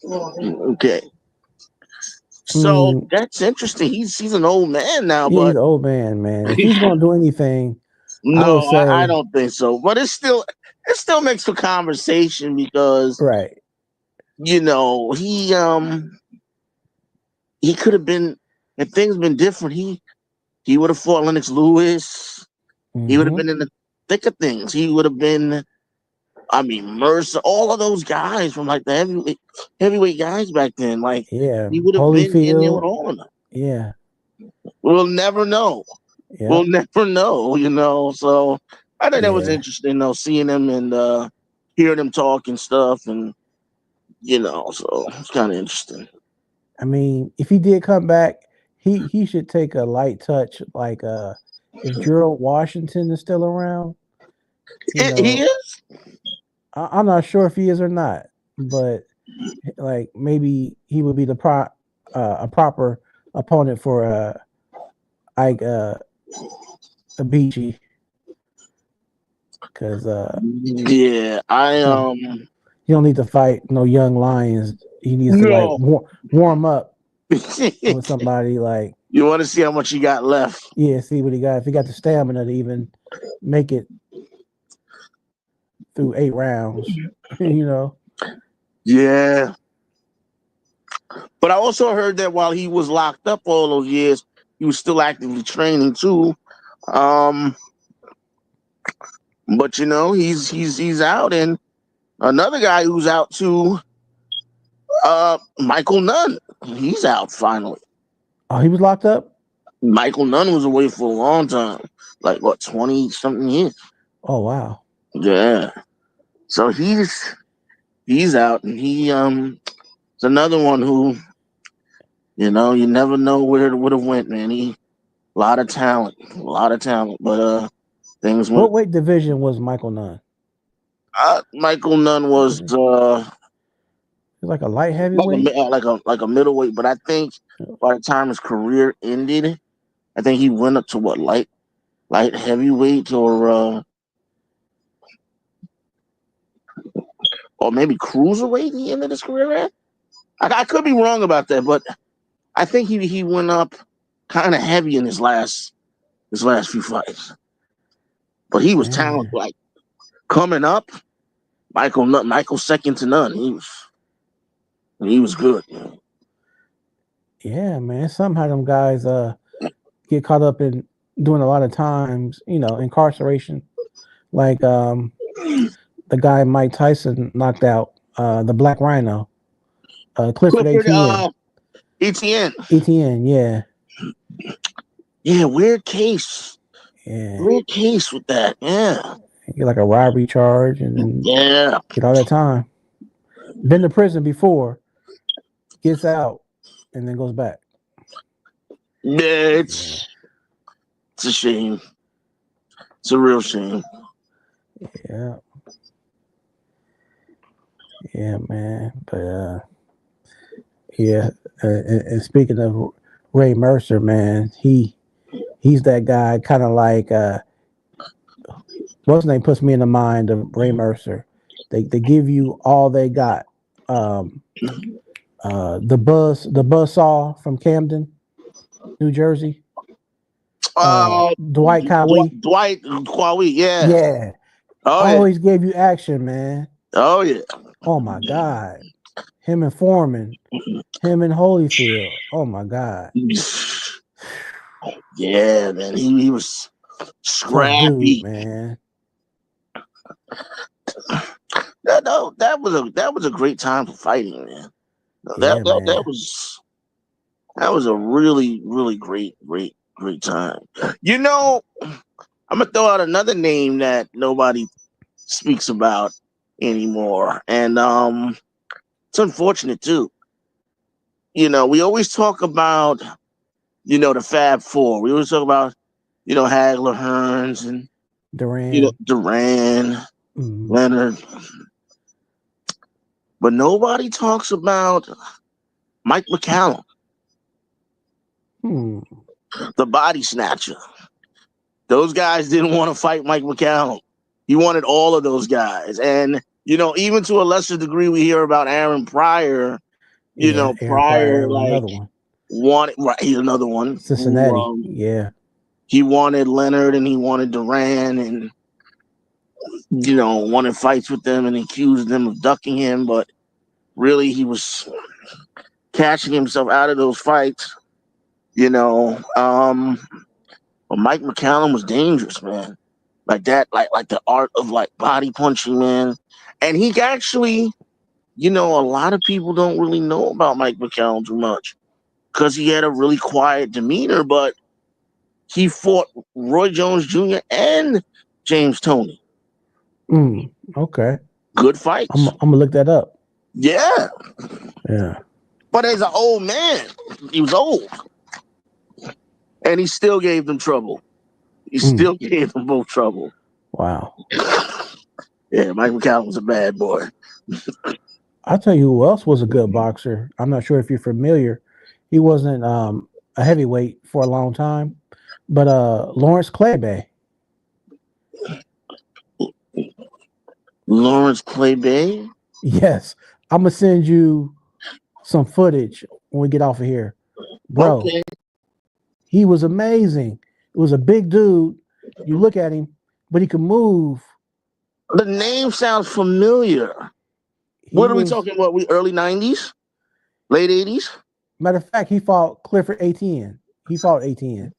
Okay. So that's interesting. He's an old man now, but he's an old man. If he's gonna do anything, no, I don't think so. But it still makes for conversation, because right. He could have been, if things been different, he would have fought Lennox Lewis. He would have been in the thick of things. He would have been, Mercer, all of those guys from like the heavyweight guys back then. Like, he would have been in there with all of them. Yeah. We'll never know. Yeah. We'll never know, So I think that was interesting, though, seeing him and hearing him talk and stuff, and so it's kind of interesting. If he did come back, he should take a light touch, like if Gerald Washington is still around. He is? I'm not sure if he is or not, but like maybe he would be a proper opponent for Ike Ibeachi. Because you don't need to fight no young lions. He needs to like warm up with somebody like. You want to see how much he got left? Yeah, see what he got. If he got the stamina to even make it through 8 rounds, Yeah. But I also heard that while he was locked up all those years, he was still actively training too. But he's out, and another guy who's out too, Michael Nunn. He's out finally. Oh, he was locked up? Michael Nunn was away for a long time, like 20-something years. Oh wow. Yeah. So he's out, and it's another one who, you never know where it would have went, man. He a lot of talent, but things went. What weight division was Michael Nunn? Michael Nunn was He's like a light heavyweight. like a middleweight, but I think by the time his career ended, I think he went up to what, light heavyweight, or maybe cruiserweight. He ended his career at. I could be wrong about that, but I think he went up kind of heavy in his last few fights. But he was talented. Man. Like coming up, Michael second to none. He was good. Yeah, man. Somehow them guys get caught up in doing a lot of times, incarceration. Like the guy Mike Tyson knocked out, the Black Rhino, Clifford ATN. ETN. ETN, yeah. Yeah, weird case. Yeah. Weird case with that. Yeah. Get like a robbery charge and then get all that time. Been to prison before, gets out, and then goes back. Yeah, it's a shame. It's a real shame. Yeah. Yeah, man. But and speaking of Ray Mercer, man, he's that guy kind of like what's his name puts me in the mind of Ray Mercer. They give you all they got. The Buzzsaw from Camden, New Jersey. Dwight Cowie. Dwight Cowie, yeah. Yeah. Always gave you action, man. Oh yeah. Oh my God. Him and Foreman. Him and Holyfield. Oh my God. Yeah, man. He was scrappy, dude, man. That was a great time for fighting, man. That was a really, really great time. I'm gonna throw out another name that nobody speaks about anymore, and it's unfortunate too. We always talk about the Fab Four. We always talk about Hagler, Hearns, and Duran, Leonard, but nobody talks about Mike McCallum, the body snatcher. Those guys didn't want to fight Mike McCallum. He wanted all of those guys. And, even to a lesser degree, we hear about Aaron Pryor, Pryor, like, another one. He's another one. Cincinnati, He wanted Leonard and he wanted Duran and, wanted fights with them and accused them of ducking him. But really, he was cashing himself out of those fights, But Mike McCallum was dangerous, man. Like that, like the art of like body punching, man. And he actually, a lot of people don't really know about Mike McCallum too much because he had a really quiet demeanor, but he fought Roy Jones Jr. and James Toney. Okay. Good fights. I'm gonna look that up. Yeah. Yeah. But as an old man, he was old. And he still gave them trouble. He still gave them both trouble. Wow. Yeah, Mike McCallum was a bad boy. I'll tell you who else was a good boxer. I'm not sure if you're familiar. He wasn't a heavyweight for a long time, but Lawrence Clay-Bay. Lawrence Clay-Bay? Yes. I'm going to send you some footage when we get off of here. Bro, okay. He was amazing. It was a big dude. You look at him, but he could move. The name sounds familiar. What are we talking about? We early 90s? Late 80s? Matter of fact, he fought Clifford ATN. He fought ATN.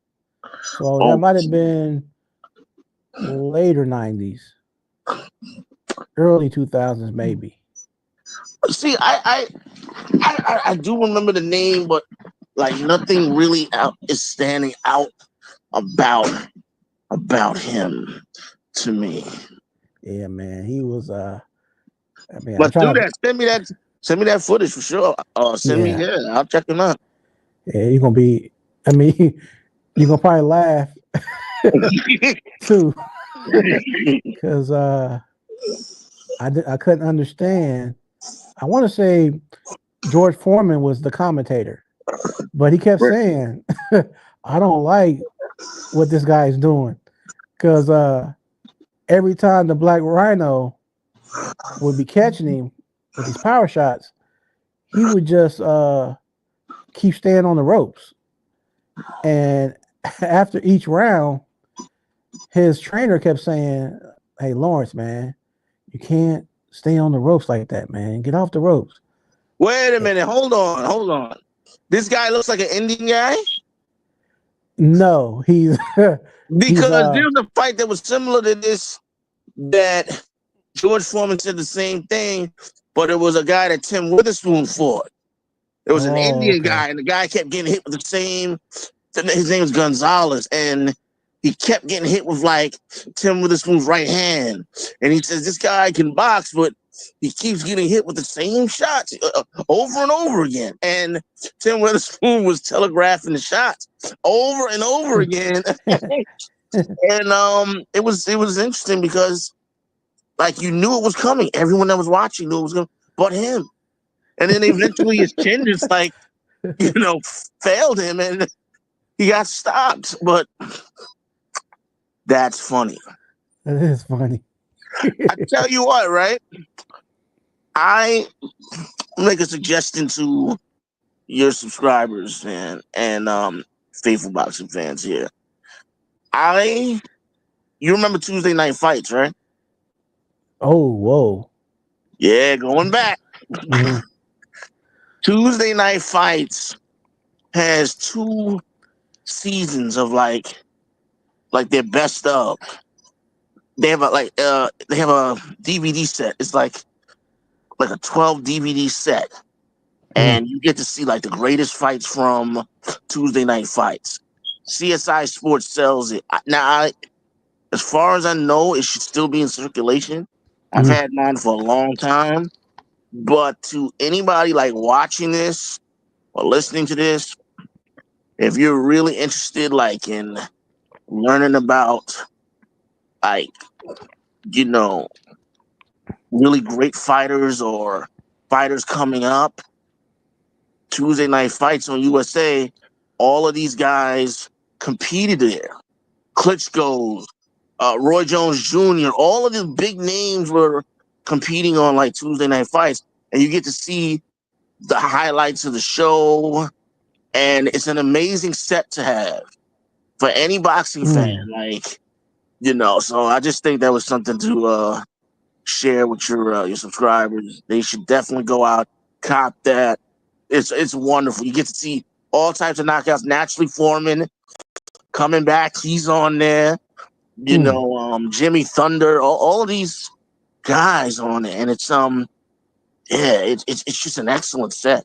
So that might have been later 90s. Early 2000s, maybe. See, I do remember the name, but like nothing really is standing out about him. to me. Yeah, man. He was. I mean, I Let's try do to. that. Send me that footage for sure. Yeah, I'll check him out. yeah. You're gonna be. I mean, you're gonna probably laugh too, because I couldn't understand. I want to say George Foreman was the commentator, but he kept saying, "I don't like what this guy is doing," because every time the Black Rhino would be catching him with these power shots, he would just keep staying on the ropes. And after each round, his trainer kept saying, "Hey, Lawrence, man, you can't stay on the ropes like that, man. Get off the ropes." Wait a minute. Hold on. This guy looks like an Indian guy? No, he's he's Because there was a fight that was similar to this that George Foreman said the same thing, but it was a guy that Tim Witherspoon fought. It was an Indian guy, and the guy kept getting hit with the same. His name was Gonzalez, and he kept getting hit with like Tim Witherspoon's right hand. And he says this guy can box, but he keeps getting hit with the same shots over and over again. And Tim Witherspoon was telegraphing the shots over and over again. And it was interesting because like you knew it was coming. Everyone that was watching knew it was going, but him. And then eventually his chin just like failed him, and he got stopped. But that's funny. That is funny. I tell you what, right? I make a suggestion to your subscribers and faithful boxing fans here. You remember Tuesday Night Fights, right? Oh, whoa. Yeah, going back. Mm-hmm. Tuesday Night Fights has 2 seasons of like their best of. They have a DVD set. It's like a 12 DVD set. And you get to see like the greatest fights from Tuesday Night Fights. CSI Sports sells it. Now, as far as I know, it should still be in circulation. I've had mine for a long time. But to anybody like watching this or listening to this, if you're really interested like in learning about like, really great fighters or fighters coming up, Tuesday Night Fights on USA, all of these guys competed there. Klitschko, Roy Jones Jr., all of the big names were competing on like Tuesday Night Fights, and you get to see the highlights of the show, and it's an amazing set to have for any boxing fan. Like, so I just think that was something to share with your subscribers. They should definitely go out, cop that. It's wonderful. You get to see all types of knockouts. Naturally Foreman coming back, he's on there. Jimmy Thunder, all of these guys on it, and it's it's just an excellent set.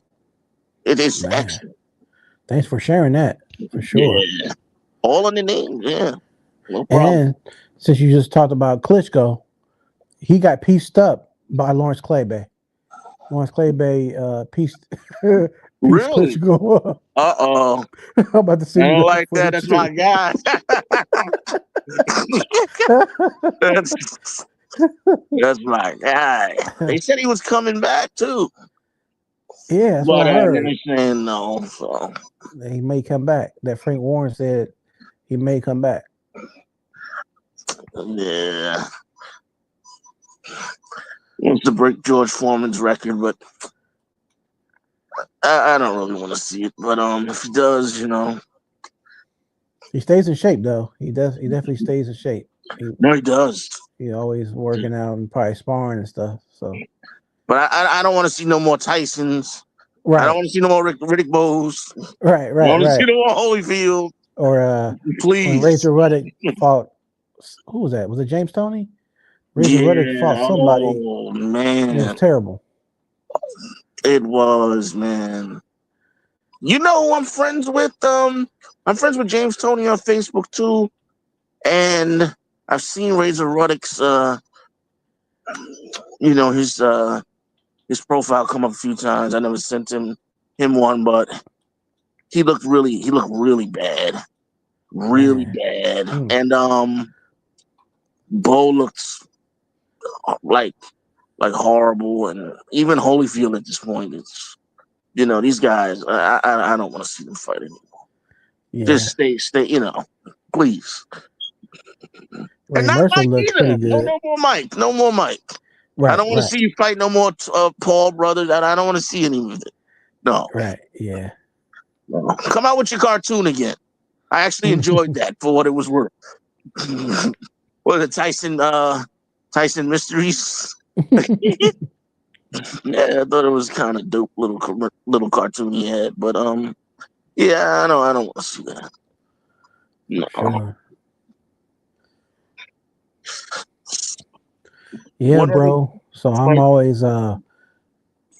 It is excellent. Thanks for sharing that, for sure. Yeah. All in the name, yeah. No problem. And since you just talked about Klitschko, he got pieced up by Lawrence Claybay. Lawrence Claybay pieced really? Klitschko up. Uh-oh. I'm about to see. I don't like that. That's my guy. That's my guy. They said he was coming back too. Yeah, that's what I heard. They're saying no, so he may come back. That Frank Warren said he may come back. Yeah. He wants to break George Foreman's record, but I don't really want to see it. But if he does, he stays in shape though. He does. He definitely stays in shape. He does. He always working out and probably sparring and stuff. So, but I don't want to see no more Tysons. Right. I don't want to see no more Riddick Bowes. Right. I don't want to see no more Holyfield. Or please. When Razor Ruddock fought, who was that? Was it James Toney? Razor Ruddock fought somebody. Oh man, it was terrible. It was, man. You know who I'm friends with? I'm friends with James Toney on Facebook too, and I've seen Razor Ruddock's his profile come up a few times. I never sent him one, but he looked really bad. Really Man. bad. Mm. And Bo looks like horrible, and even Holyfield at this point. It's these guys. I don't want to see them fight anymore. Yeah. Just stay. Please. Ray And not Mercer Mike looks either. pretty good. No more Mike. No more Mike. I Right. don't want to see you fight no more Paul brothers. I don't want to see any of it. No. Right. Yeah. No. Come out with your cartoon again. I actually enjoyed that for what it was worth. What are the Tyson Mysteries? Yeah, I thought it was kind of dope little cartoon he had, but yeah, I don't want to see that. No. Sure. Yeah, bro. So I'm always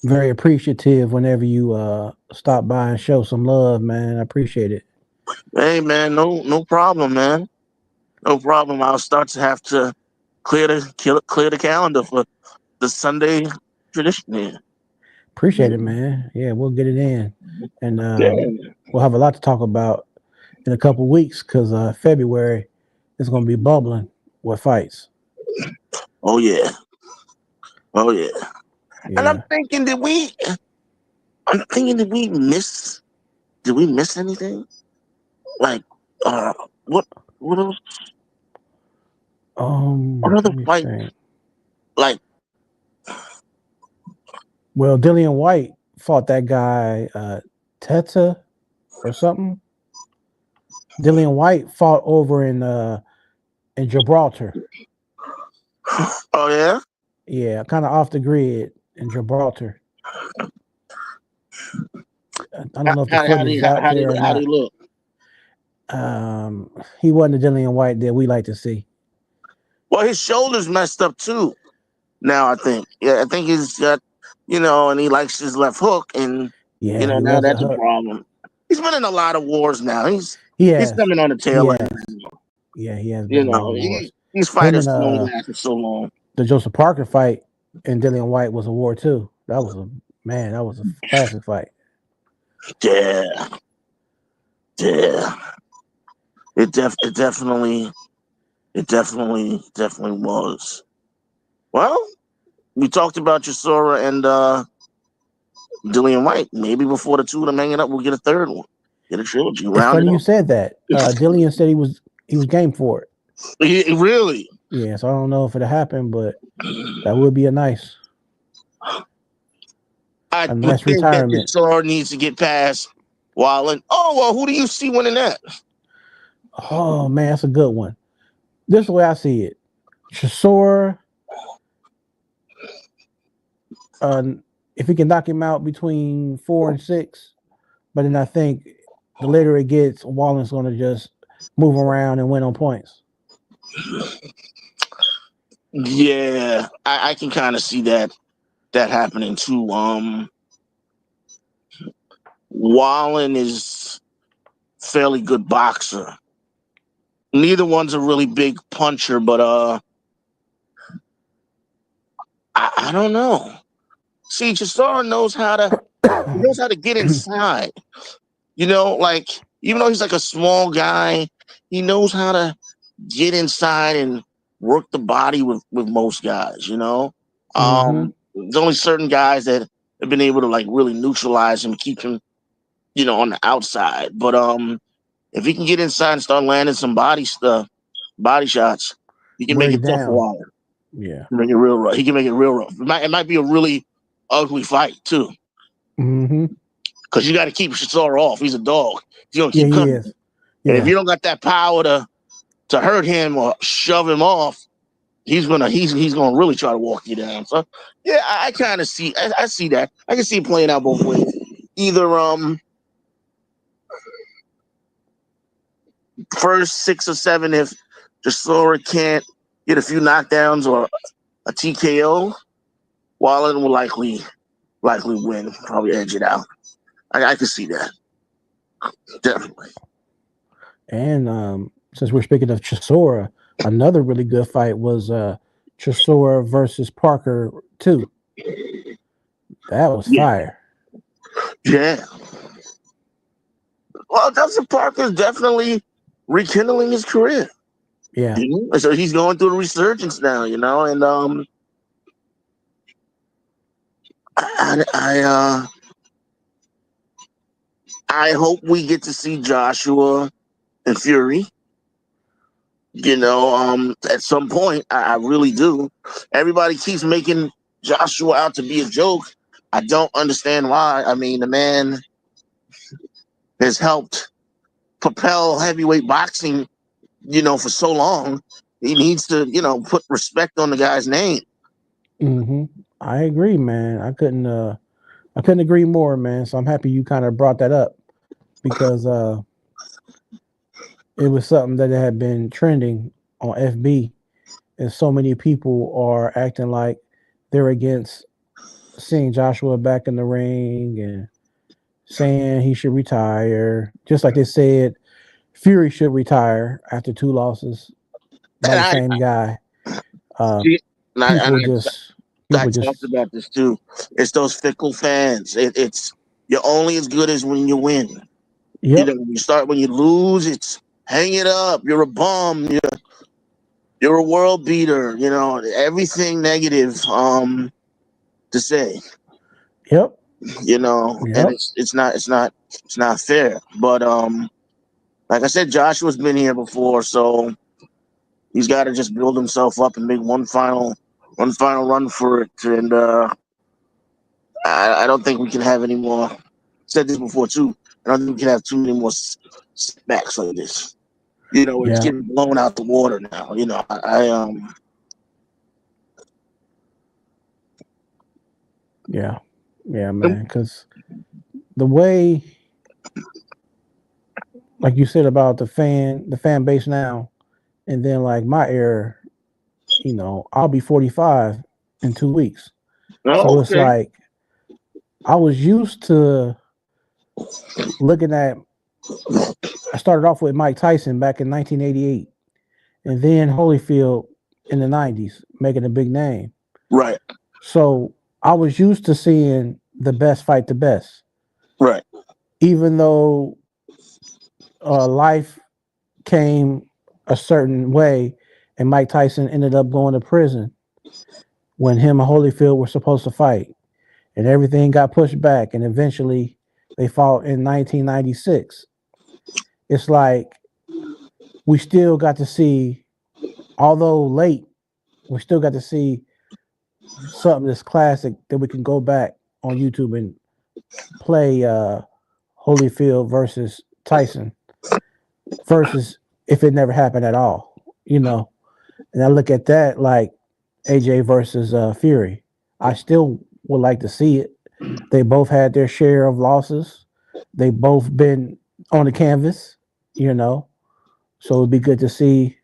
very appreciative whenever you stop by and show some love, man. I appreciate it. Hey, man, no problem, man. No problem. I'll start to have to clear the calendar for the Sunday tradition here. Appreciate it, man. Yeah, we'll get it in, and Yeah. we'll have a lot to talk about in a couple weeks because February is going to be bubbling with fights. Oh yeah. Yeah. And I'm thinking, did we miss? Did we miss anything? Like, what else? What other fight? Like, well, Dillian White fought that guy Teta or something. Dillian White fought over in Gibraltar. Oh yeah. Yeah, kind of off the grid in Gibraltar. I don't know if the footage is out there or not. How did he look? He wasn't the Dillian White that we like to see. Well, his shoulders messed up too. Now I think, I think he's got, and he likes his left hook, and now that's a problem. He's been in a lot of wars now. He's coming on the tail end. Yeah, he has been in a lot of wars. These fighters can only last for so long. The Joseph Parker fight and Dillian White was a war too. That was a classic fight. Yeah. It definitely was. Well, we talked about Chisora and Dillian White. Maybe before the two of them hanging up, we'll get a third one. Get a trilogy. It's funny you said that. Dillian said he was game for it. Really? Yeah, so I don't know if it'll happen, but that would be a nice retirement. Chisora needs to get past Wallen. Oh well, who do you see winning that? Oh man, that's a good one. This is the way I see it. Chisora, if he can knock him out between 4 and 6, but then I think the later it gets, Wallen's going to just move around and win on points. Yeah, I can kind of see that happening too. Wallen is fairly good boxer. Neither one's a really big puncher, but I don't know. See, Chisora knows how to get inside. Like even though he's like a small guy, he knows how to get inside and work the body with most guys. There's only certain guys that have been able to like really neutralize him, keep him, on the outside. But if he can get inside and start landing some body shots, he can make it tough for Wallen. Yeah, make it real rough. He can make it real rough. It might be a really ugly fight too. Because you got to keep Chisora off. He's a dog. He's gonna keep coming. And if you don't got that power to hurt him or shove him off, he's gonna really try to walk you down. So yeah, I kind of see. I see that. I can see it playing out both ways. Either first 6 or 7 if Chisora can't get a few knockdowns or a TKO, Wallen will likely win, probably edge it out. I can see that. Definitely. And since we're speaking of Chisora, another really good fight was Chisora versus Parker 2. That was Yeah. fire. Yeah. Well, Dustin Parker's definitely rekindling his career. Yeah. So he's going through a resurgence now, and I hope we get to see Joshua and Fury. At some point, I really do. Everybody keeps making Joshua out to be a joke. I don't understand why. I mean, the man has helped propel heavyweight boxing, for so long. He needs to, put respect on the guy's name. I agree, man. I couldn't agree more, man. So I'm happy you kind of brought that up because it was something that had been trending on FB, and so many people are acting like they're against seeing Joshua back in the ring and saying he should retire, just like they said Fury should retire after 2 losses by the same guy. People I talked about this too. It's those fickle fans. It's you're only as good as when you win. Yep. When you lose, it's hang it up. You're a bum. You're a world beater. Everything negative to say. Yep. And it's not fair. But like I said, Joshua's been here before, so he's got to just build himself up and make one final run for it. And I don't think we can have any more. I said this before too. I don't think we can have too many more setbacks like this. It's getting blown out the water now. Yeah, man. Because the way, like you said about the fan base now, and then like my era, I'll be 45 in 2 weeks. So it's like I was used to looking at. I started off with Mike Tyson back in 1988, and then Holyfield in the 90s, making a big name. Right. So I was used to seeing the best fight the best. Right. Even though life came a certain way, and Mike Tyson ended up going to prison when him and Holyfield were supposed to fight, and everything got pushed back, and eventually they fought in 1996. It's like we still got to see, although late, we still got to see something that's classic that we can go back on YouTube and play Holyfield versus Tyson versus if it never happened at all, And I look at that like AJ versus Fury. I still would like to see it. They both had their share of losses. They both been on the canvas, So it'd be good to see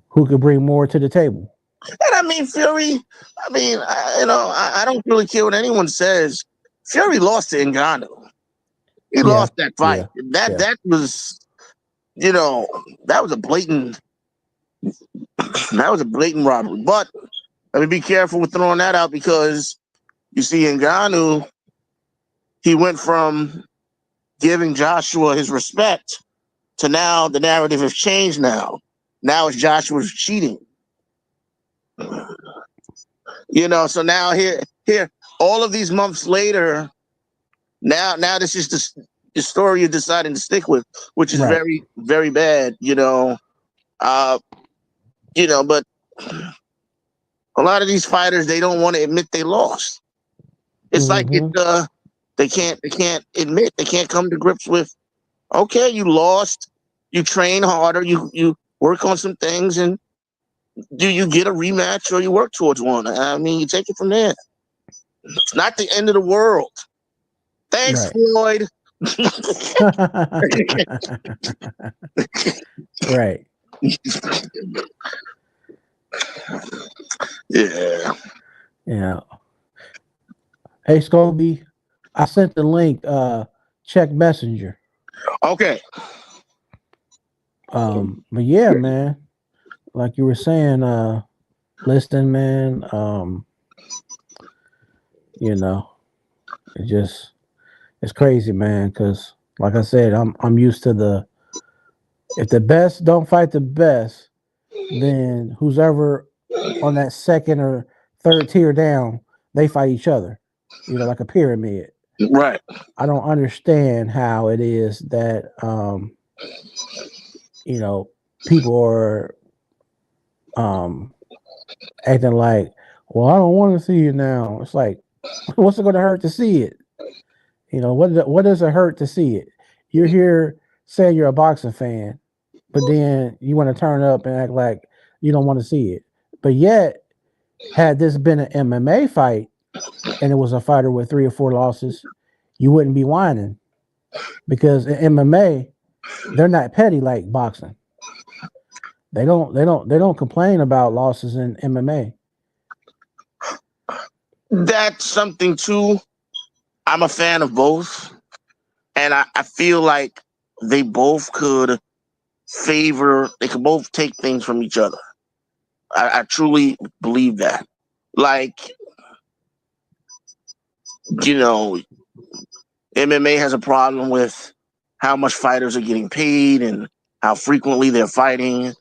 who could bring more to the table. And I mean, Fury, I don't really care what anyone says. Fury lost to Ngannou. He lost that fight. Yeah. That was, that was a blatant robbery. But let me be careful with throwing that out because you see Ngannou, he went from giving Joshua his respect to now the narrative has changed now. Now it's Joshua's cheating. So now here, all of these months later, now this is the story you're deciding to stick with, which is very, very bad, but a lot of these fighters, they don't want to admit they lost. It's like they can't admit, they can't come to grips with, okay, you lost, you train harder, you work on some things, and do you get a rematch or you work towards one? I mean, you take it from there. It's not the end of the world. Thanks, Floyd. Right. Yeah. Yeah. Hey, Scobie, I sent the link. Check Messenger. Okay. But yeah, man. like you were saying, listening, man. You know, it just it's crazy, man. Because like I said, I'm used to the if the best don't fight the best, then who's ever on that second or third tier down, they fight each other. You know, like a pyramid. Right. I don't understand how it is that you know people are um acting like, well, I don't want to see it now. It's like, what's it going to hurt to see it? You know, what does it hurt to see it? You're here saying you're a boxing fan, but then you want to turn up and act like you don't want to see it. But yet, had this been an MMA fight and it was a fighter with 3 or 4 losses, you wouldn't be whining because in MMA they're not petty like boxing. They don't complain about losses in MMA. That's something too. I'm a fan of both, and I feel like they both could they could both take things from each other. I truly believe that. Like, you know, MMA has a problem with how much fighters are getting paid and how frequently they're fighting.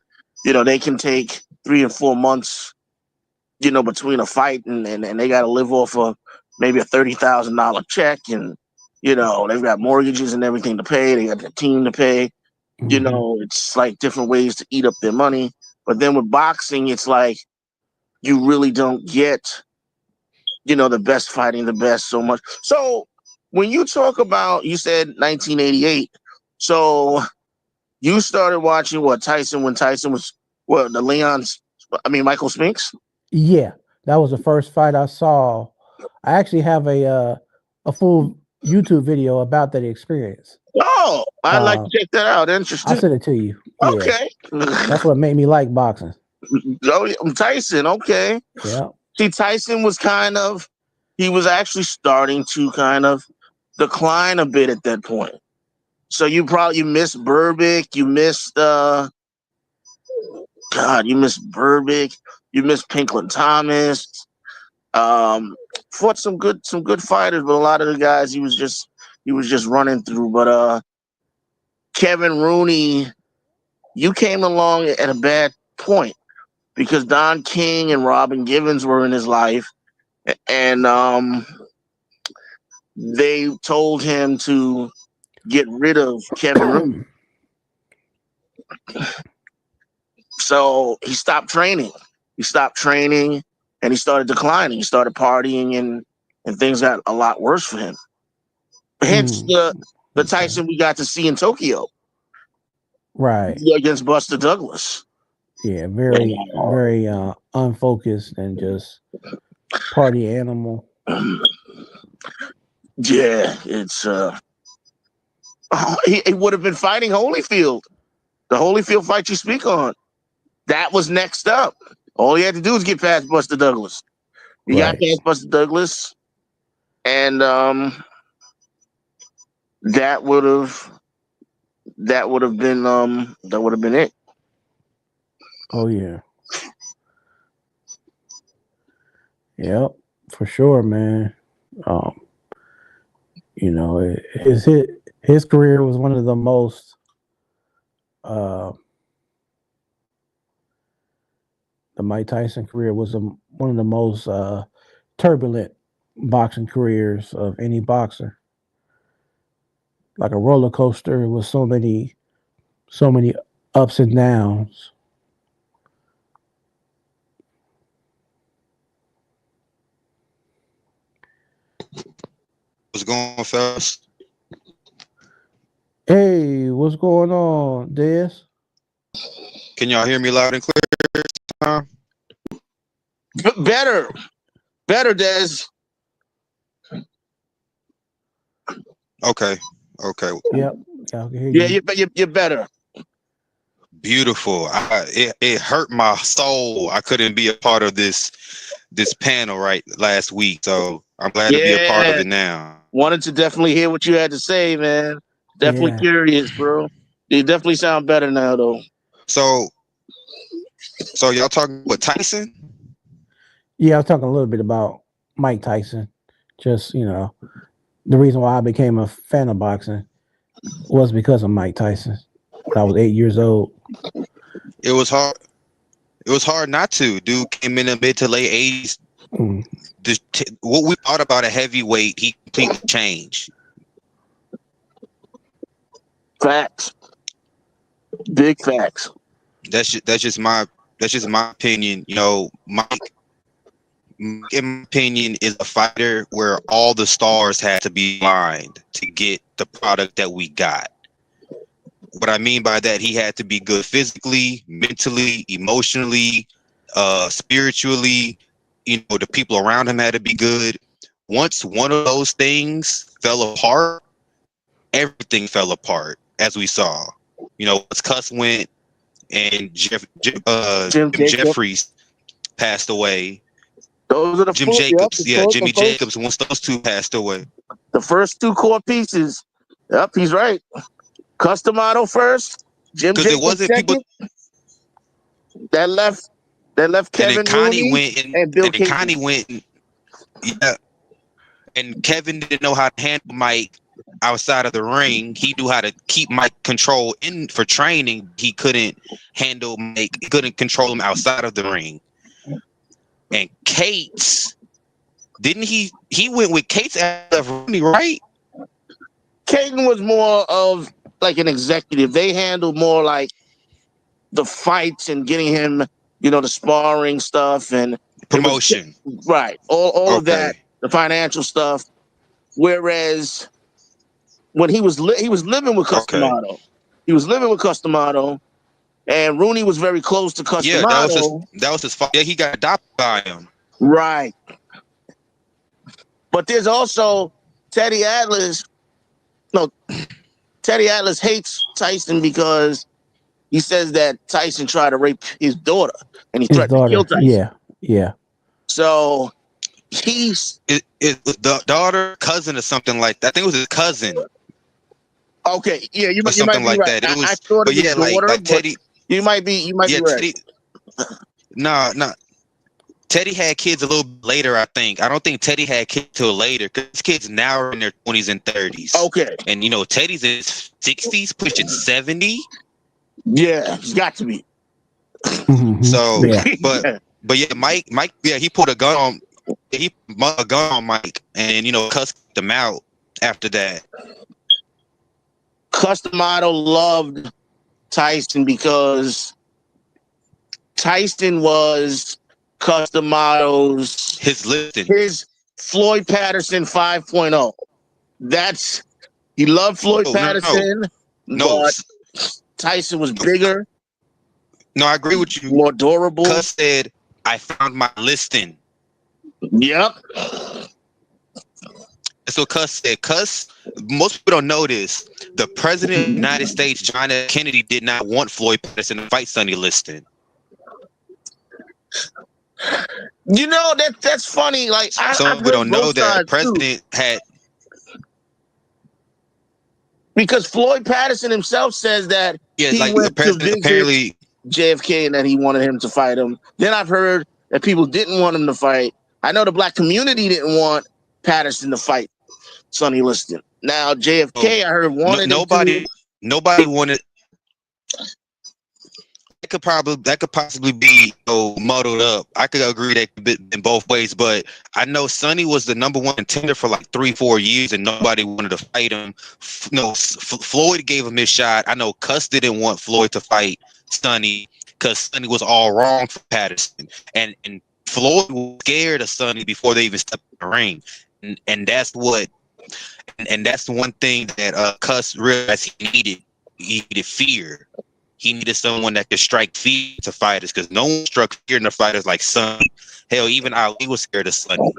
You know, they can take 3 or 4 months, between a fight and they got to live off of maybe a $30,000 check. And, they've got mortgages and everything to pay. They got their team to pay. Hmm. It's like different ways to eat up their money. But then with boxing, it's like you really don't get, the best fighting the best so much. So when you talk about, you said 1988. So you started watching Tyson when Tyson was the Michael Spinks? Yeah, that was the first fight I saw. I actually have a full YouTube video about that experience. Oh, I'd like Uh, to check that out. I'll Interesting. send it to you. Yeah, Okay. that's what made me like boxing. Oh, yeah, Tyson. Okay. Yeah. See, Tyson was he was actually starting to kind of decline a bit at that point. So you missed Burbick, you missed you missed Burbick, you missed Pinklin Thomas. Fought some good fighters, but a lot of the guys he was just running through. But Kevin Rooney, you came along at a bad point because Don King and Robin Givens were in his life, and they told him to get rid of Kevin Rooney. So he stopped training. He stopped training and he started declining. He started partying and things got a lot worse for him. Hence the Okay. Tyson we got to see in Tokyo Right. against Buster Douglas. Yeah. Very, very unfocused and just party animal. Yeah, it's he would have been fighting Holyfield. The Holyfield fight you speak on. That was next up. All he had to do was get past Buster Douglas. He got Right. past Buster Douglas, and that would have been it. Oh yeah. Yep. For sure, man. Um, his career was one of the most uh the Mike Tyson career was one of the most turbulent boxing careers of any boxer. Like a roller coaster with so many ups and downs. What's going on, fellas? Hey, what's going on, Des? Can y'all hear me loud and clear? Huh? Better, Des. Okay. Okay. Yep, I can hear Yeah, you. you're better. Beautiful. It hurt my soul. I couldn't be a part of this panel last week, so I'm glad to be a part of Yeah, it now. wanted to definitely hear what you had to say, man. Definitely Yeah. curious, bro. You definitely sound better now, though. So So y'all talking with Tyson? Yeah, I was talking a little bit about Mike Tyson. Just, the reason why I became a fan of boxing was because of Mike Tyson. When I was 8 years old. It was hard. It was hard not to. Dude came in the mid to late 80s. Mm. What we thought about a heavyweight, he completely changed. Facts. Big facts. That's just my opinion. Mike, in my opinion, is a fighter where all the stars had to be aligned to get the product that we got. What I mean by that, he had to be good physically, mentally, emotionally, spiritually. The people around him had to be good. Once one of those things fell apart, everything fell apart, as we saw. Once Cuss went and Jim Jeffries passed away. Those are the Jim Jacobs, Jimmy Jacobs. Once those two passed away, the first two core pieces. Yep, he's right. Cus D'Amato first, Jim Jacobs second. That left Kevin Rooney and Bill Clinton. Connie went. Yeah, and Kevin didn't know how to handle Mike outside of the ring. He knew how to keep Mike control in for training. He couldn't handle Mike. He couldn't control him outside of the ring. And Cates, didn't he? He went with Cates out of Rooney, right? Caden was more of like an executive. They handled more like the fights and getting him, the sparring stuff and promotion. Right. All of that, the financial stuff. Whereas when he was living with Cus D'Amato. He was living with Cus D'Amato, and Rooney was very close to Cus D'Amato. That was his fault. Yeah, he got adopted by him. Right. But there's also Teddy Atlas. No, Teddy Atlas hates Tyson because he says that Tyson tried to rape his daughter and he threatened to kill Tyson. Yeah. So he's the daughter, cousin, or something like that. I think it was his cousin. Okay, yeah, you might something be like right. that. It was, I thought it was yeah, daughter, like Teddy. You might be right. Teddy, no. Teddy had kids a little bit later, I think. I don't think Teddy had kids till later because his kids now are in their 20s and 30s. Okay. And, Teddy's in his 60s, pushing 70. Yeah, he's got to be. So, Yeah. but yeah, Mike, yeah, he put a gun on. He put a gun on Mike, and cussed him out after that. Cus D'Amato loved Tyson because Tyson was Cus D'Amato's his Floyd Patterson 5.0. He loved Floyd Patterson. No. But Tyson was bigger. No, I agree with you. More durable. Cus said, "I found my listing." Yep. That's what Cus said. Cus, most people don't know this. The president of the United States, John F. Kennedy, did not want Floyd Patterson to fight Sonny Liston. That's funny. Like some people don't know that the president had, because Floyd Patterson himself says that he went the president apparently JFK and that he wanted him to fight him. Then I've heard that people didn't want him to fight. I know the black community didn't want Patterson to fight Sonny Liston. Now JFK, I heard wanted nobody wanted. That could possibly be muddled up. I could agree that could be in both ways, but I know Sonny was the number one contender for like 3-4 years, and nobody wanted to fight him. Floyd gave him his shot. I know Cus didn't want Floyd to fight Sonny because Sonny was all wrong for Patterson, and Floyd was scared of Sonny before they even stepped in the ring, and that's what, and that's the one thing that Cus realized he needed. He needed fear. He needed someone that could strike fear to fighters because no one struck fear in the fighters like Sonny. Hell, even Ali was scared of Sonny.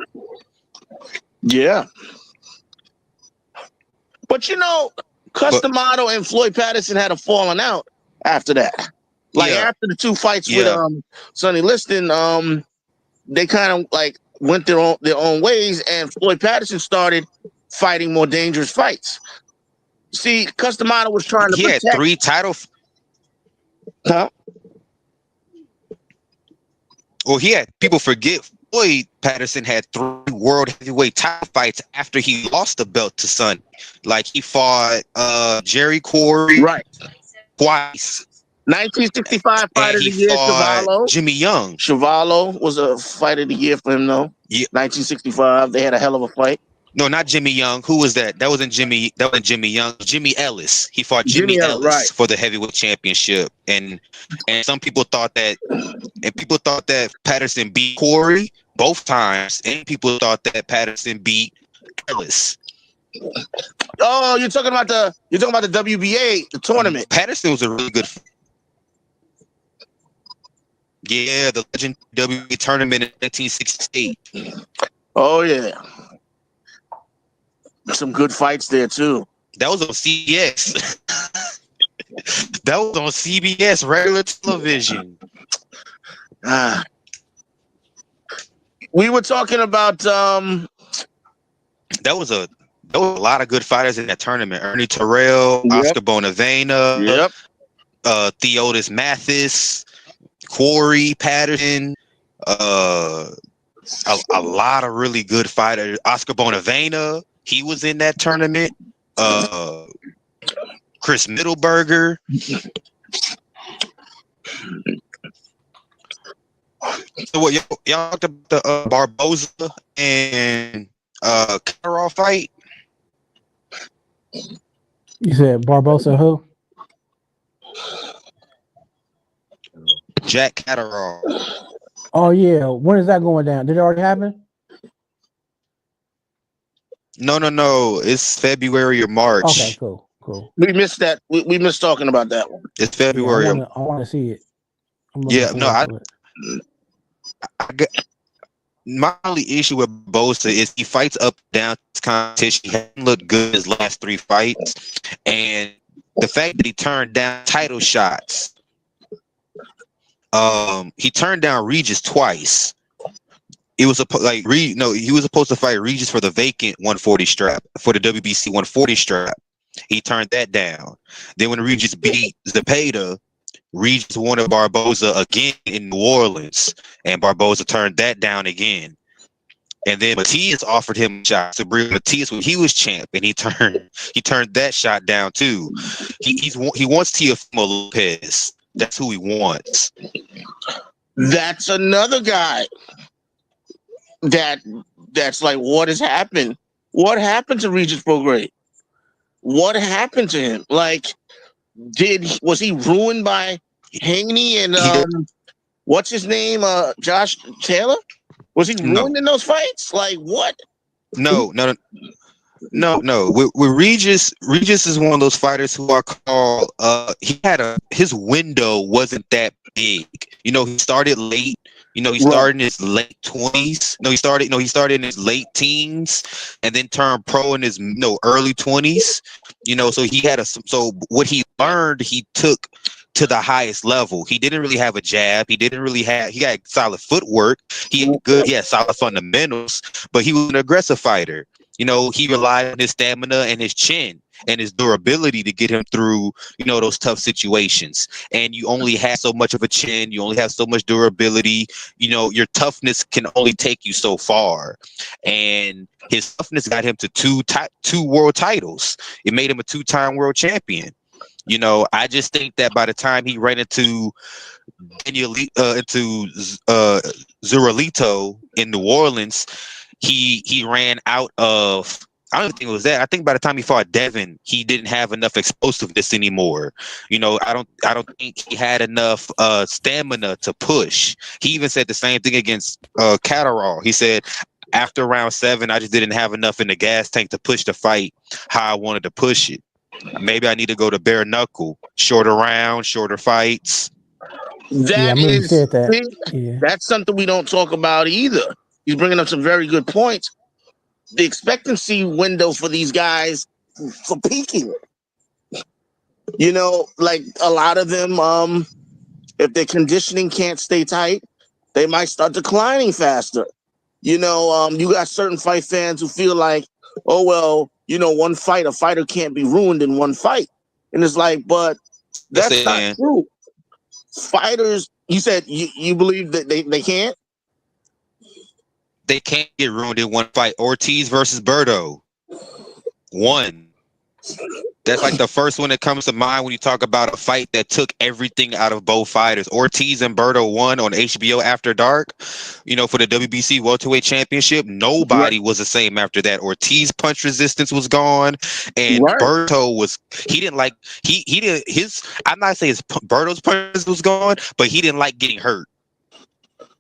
Yeah. But Cus D'Amato and Floyd Patterson had a falling out after that. After the two fights with Sonny Liston, they kind of like went their own ways, and Floyd Patterson started fighting more dangerous fights. See, Cus D'Amato was trying to protect. He had 3 title. Huh? Well, he had people forget Floyd Patterson had 3 world heavyweight title fights after he lost the belt to Sonny. Like he fought Jerry Quarry Right. twice. 1965 Fight And of he the Year, fought Chuvalo. Jimmy Young. Chuvalo was a Fight of the Year for him, though. Yeah. 1965. They had a hell of a fight. No, not Jimmy Young. Who was that? That wasn't Jimmy Young. Jimmy Ellis. He fought Jimmy Ellis right. for the heavyweight championship. And some people thought that Patterson beat Quarry both times, and people thought that Patterson beat Ellis. Oh, you're talking about the WBA, the tournament. Patterson was a really good. Yeah, the Legend WBA tournament in 1968. Oh yeah. Some good fights there too. That was on CBS. That was on CBS, regular television. We were talking about There was a lot of good fighters in that tournament. Ernie Terrell, Yep. Oscar Bonavena, Yep. Theodis Mathis, Quarry Patterson, a lot of really good fighters. Oscar Bonavena, he was in that tournament. Chris Middleberger. So what y'all talked about the Barboza and Catterall fight? You said Barbosa who? Jack Catterall. Oh yeah. When is that going down? Did it already happen? No. It's February or March. Okay, cool. We missed that. We missed talking about that one. It's February. Yeah, I want to see it. My only issue with Bosa is he fights up and down this competition. He hasn't looked good in his last 3 fights, and the fact that he turned down title shots. He turned down Regis twice. It was he was supposed to fight Regis for the vacant 140 strap, for the WBC 140 strap. He turned that down. Then when Regis beat Zepeda, Regis wanted Barboza again in New Orleans, and Barboza turned that down again. And then Matias offered him a shot to bring Matias when he was champ, and he turned that shot down too. He wants Teofimo Lopez. That's who he wants. That's another guy that's like, what has happened? What happened to Regis Prograis? What happened to him? Like, was he ruined by Haney and what's his name? Josh Taylor? Was he ruined in those fights? Like what? No. With Regis is one of those fighters who are called. His window wasn't that big. He started late. He started in his late 20s. He started in his late teens, and then turned pro in his early 20s. So he had so what he learned, he took to the highest level. He didn't really have a jab. He got solid footwork. He had solid fundamentals, but he was an aggressive fighter. He relied on his stamina and his chin and his durability to get him through, those tough situations. And you only have so much of a chin. You only have so much durability. Your toughness can only take you so far. And his toughness got him to two world titles. It made him a 2-time world champion. I just think that by the time he ran into Zuralito in New Orleans, he ran out of. I don't think it was that. I think by the time he fought Devin, he didn't have enough explosiveness anymore. I don't think he had enough stamina to push. He even said the same thing against Catterall. He said, after round 7, I just didn't have enough in the gas tank to push the fight how I wanted to push it. Maybe I need to go to bare knuckle, shorter rounds, shorter fights. That's something we don't talk about either. He's bringing up some very good points. The expectancy window for these guys for peaking. Like a lot of them, if their conditioning can't stay tight, they might start declining faster. You got certain fight fans who feel like, oh, well, one fight, a fighter can't be ruined in one fight. And it's like, but that's not true. Fighters, You said you believe that they can't? They can't get ruined in one fight. Ortiz versus Berto. One. That's like the first one that comes to mind when you talk about a fight that took everything out of both fighters. Ortiz and Berto won on HBO After Dark, for the WBC Welterweight Championship. Nobody was the same after that. Ortiz punch resistance was gone, and Berto I'm not saying Berto's punch was gone, but he didn't like getting hurt.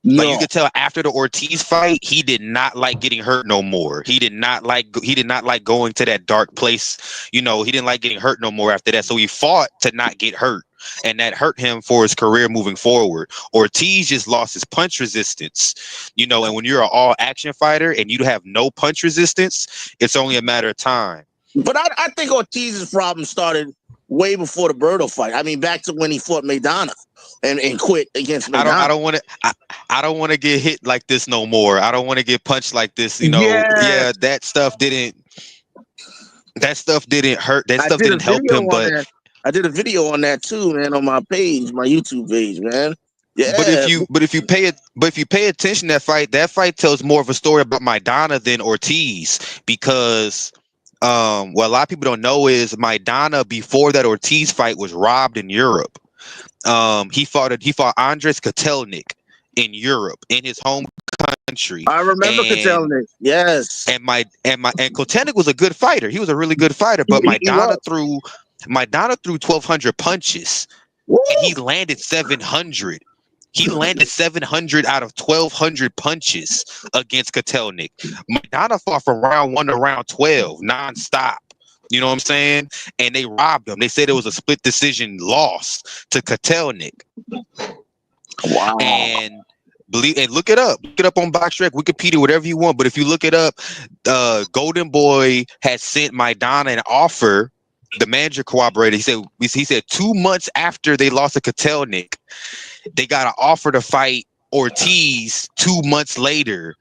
No. Like you could tell after the Ortiz fight, he did not like getting hurt no more. He did not like going to that dark place. He didn't like getting hurt no more after that. So he fought to not get hurt, and that hurt him for his career moving forward. Ortiz just lost his punch resistance, and when you're an all action fighter and you have no punch resistance, it's only a matter of time. But I think Ortiz's problem started way before the Berto fight. I mean, back to when he fought Maidana and quit against Maidana. I don't want to get hit like this no more. I don't want to get punched like this. Yeah, that stuff didn't hurt. That stuff didn't help him. But I did a video on that too, man, on my page, my YouTube page, man. Yeah. But if you pay attention to that fight tells more of a story about Maidana than Ortiz, because what a lot of people don't know is Maidana before that Ortiz fight was robbed in Europe. He fought Andres Kotelnik in Europe, in his home country. I remember Kotelnik. Yes. And Kotelnik was a good fighter. He was a really good fighter, but Maidana threw 1,200 punches. Woo! And he landed 700. He landed 700 out of 1,200 punches against Kotelnik. Maidana fought from round 1 to round 12 nonstop. You know what I'm saying? And they robbed him. They said it was a split decision loss to Kotelnik. Wow. And look it up. Look it up on BoxRec, Wikipedia, whatever you want. But if you look it up, Golden Boy had sent Maidana an offer. The manager cooperated. He said 2 months after they lost to Kotelnik, they got an offer to fight Ortiz 2 months later.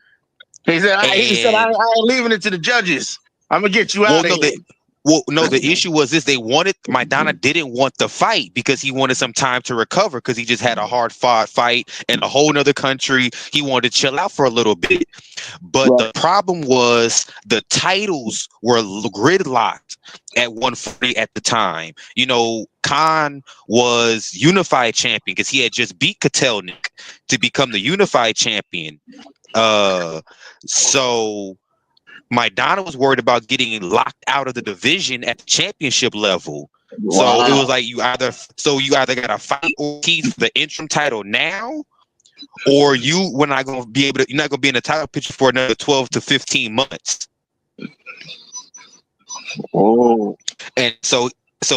He said, I ain't leaving it to the judges. I'm gonna get you out of here. The issue was this: Maidana didn't want the fight because he wanted some time to recover because he just had a hard fought fight in a whole nother country. He wanted to chill out for a little bit. But the problem was the titles were gridlocked at 140 at the time. Khan was unified champion because he had just beat Kotelnik to become the unified champion. So Maidana was worried about getting locked out of the division at the championship level. Wow. So it was like you either gotta fight Ortiz for the interim title now, or you're not gonna be in the title picture for another 12 to 15 months. Oh. And so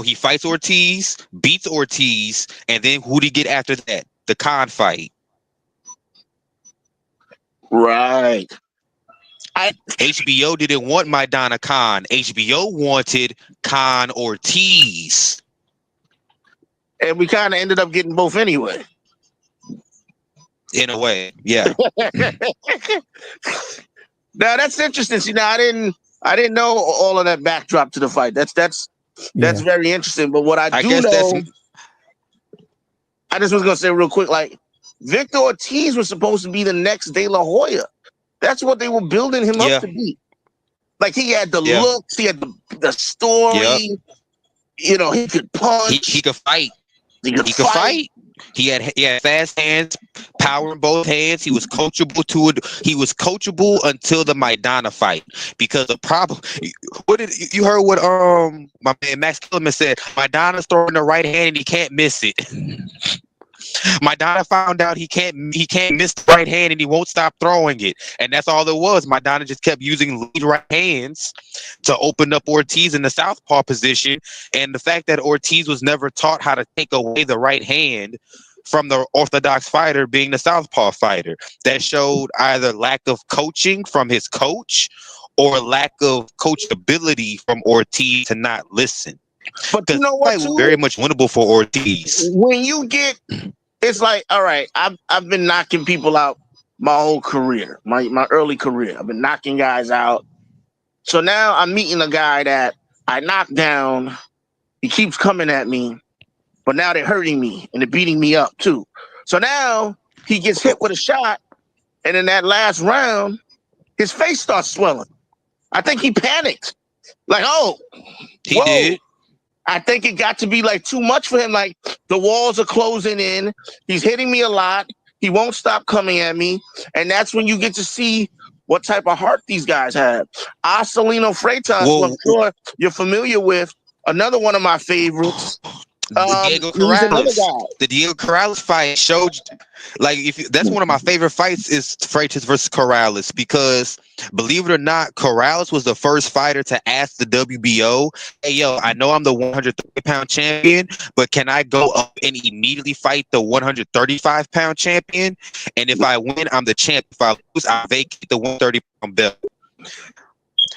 he fights Ortiz, beats Ortiz, and then who did he get after that? The Khan fight. Right. HBO didn't want Maidana Khan. HBO wanted Khan Ortiz. And we kind of ended up getting both anyway. In a way, yeah. Now that's interesting. See, now I didn't know all of that backdrop to the fight. That's very interesting. But what I do know, I just was gonna say real quick, like Victor Ortiz was supposed to be the next De La Hoya. That's what they were building him up to be. Like he had the looks, he had the story. Yep. He could punch. He could fight. He could fight. He had fast hands, power in both hands. He was coachable to it. He was coachable until the Maidana fight. Because the problem, you heard what my man Max Kellerman said? Maidana's throwing the right hand and he can't miss it. Maidana found out he can't miss the right hand and he won't stop throwing it. And that's all it was. Maidana just kept using lead right hands to open up Ortiz in the southpaw position. And the fact that Ortiz was never taught how to take away the right hand from the orthodox fighter being the southpaw fighter, that showed either lack of coaching from his coach or lack of coachability from Ortiz to not listen. But you know what? Too? Very much winnable for Ortiz. When you get, it's like, all right, I've been knocking people out my whole career, my early career. I've been knocking guys out. So now I'm meeting a guy that I knocked down. He keeps coming at me, but now they're hurting me and they're beating me up too. So now he gets hit with a shot, and in that last round, his face starts swelling. I think he panicked. Like, oh, He did. I think it got to be like too much for him. Like the walls are closing in. He's hitting me a lot. He won't stop coming at me. And that's when you get to see what type of heart these guys have. Acelino Freitas, who I'm sure you're familiar with, another one of my favorites. Diego Corrales. The Diego Corrales fight showed, like, that's one of my favorite fights is Freitas versus Corrales, because believe it or not, Corrales was the first fighter to ask the WBO, "Hey, yo, I know I'm the 130-pound champion, but can I go up and immediately fight the 135-pound champion? And if I win, I'm the champ. If I lose, I vacate the 130-pound belt."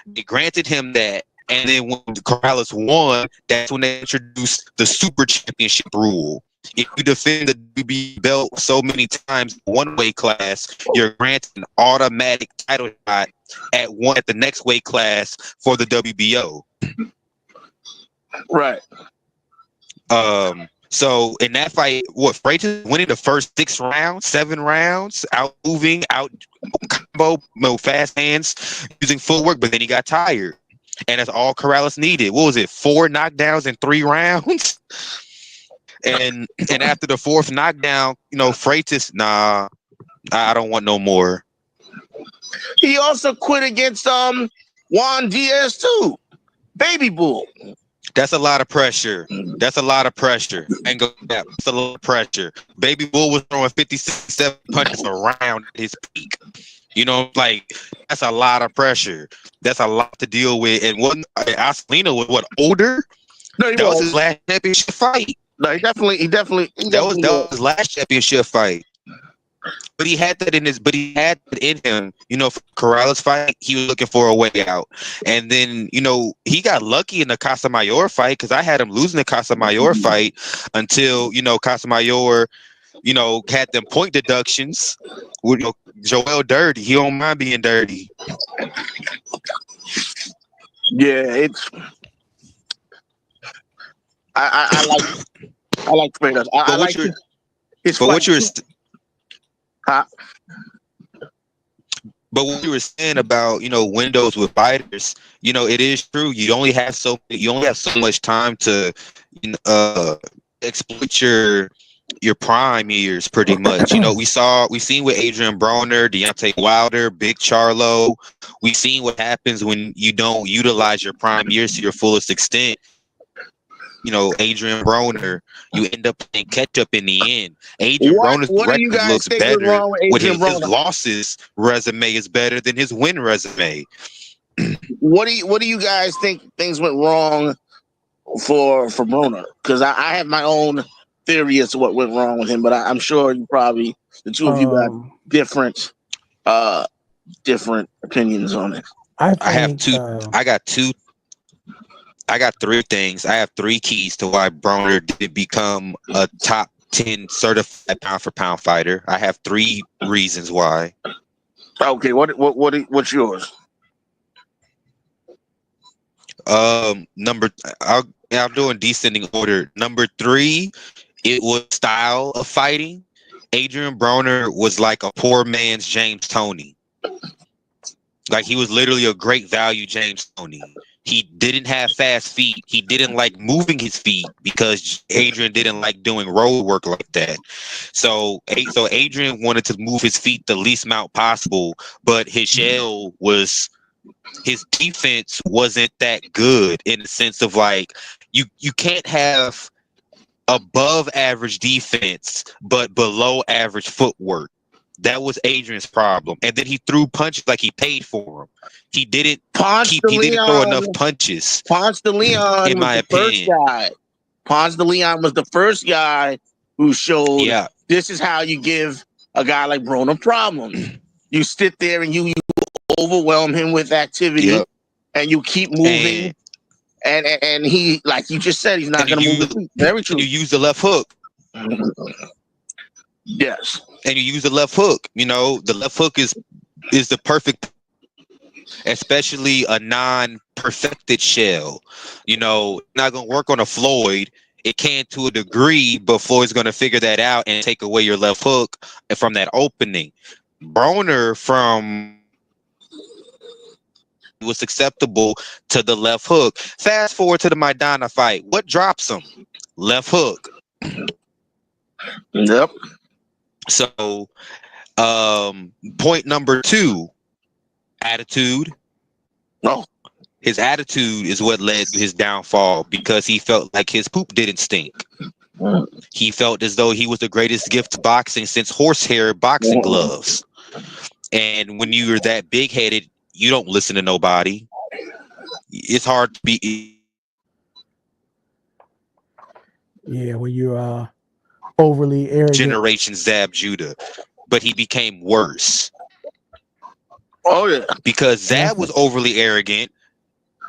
They granted him that. And then when Corrales won, that's when they introduced the super championship rule. If you defend the WBO belt so many times in one weight class, you're granted an automatic title shot at the next weight class for the WBO. Right. So in that fight, Freitas winning the first 7 rounds, out moving, out combo, fast hands, using footwork, but then he got tired. And that's all Corrales needed. What was it? 4 knockdowns in 3 rounds? And after the 4th knockdown, Freitas, nah, I don't want no more. He also quit against Juan Diaz too. Baby Bull. That's a lot of pressure. That's a lot of pressure. That's a lot of pressure. Baby Bull was throwing 57 punches around his peak. That's a lot of pressure. That's a lot to deal with. And Acelino was older? No, that was his last championship fight. No, he definitely. That was his last championship fight. But he had that in him. For Corrales fight, he was looking for a way out. And then, he got lucky in the Casamayor fight, because I had him losing the Casamayor fight until, Casamayor, had them point deductions with Joel dirty. He don't mind being dirty. Yeah, I like Freitas. I like his but what you were But what you were saying about windows with fighters, it is true. You only have so much time to exploit your prime years, pretty much. We've seen with Adrian Broner, Deontay Wilder, Big Charlo. We've seen what happens when you don't utilize your prime years to your fullest extent. Adrian Broner, you end up playing catch up in the end. Adrian Broner's record looks better with his losses resume is better than his win resume. What do you guys think things went wrong for Broner? Because I have my own theory as to what went wrong with him, but I'm sure the two of you got different opinions on it. I got 3 things. I have 3 keys to why Broner didn't become a top 10 certified pound for pound fighter. I have 3 reasons why. Okay, what's yours? I'm doing descending order. Number 3, it was style of fighting. Adrian Broner was like a poor man's James Toney. Like, he was literally a great value James Toney. He didn't have fast feet. He didn't like moving his feet because Adrian didn't like doing road work like that. So Adrian wanted to move his feet the least amount possible, but his defense wasn't that good, in the sense of, like, you can't have above average defense but below average footwork. That was Adrian's problem. And then he threw punches like he paid for them. He didn't throw enough punches. Ponce de Leon, in my opinion. Ponce de Leon was the first guy who showed this is how you give a guy like Broner problems. You sit there and you overwhelm him with activity, and you keep moving. And he, like you just said, he's not going to move the feet. Very true. You use the left hook. Yes. And you use the left hook. The left hook is the perfect, especially a non-perfected shell. Not going to work on a Floyd It can to a degree, but Floyd's going to figure that out and take away your left hook from that opening. Broner was acceptable to the left hook. Fast forward to the Maidana fight. What drops him? Left hook. Yep. So, point number 2, attitude. No. His attitude is what led to his downfall because he felt like his poop didn't stink. He felt as though he was the greatest gift to boxing since horsehair boxing gloves. And when you're that big-headed, you don't listen to nobody. It's hard to be. Yeah, when you're overly arrogant. Generation Zab Judah, but he became worse. Oh yeah, because Zab was overly arrogant,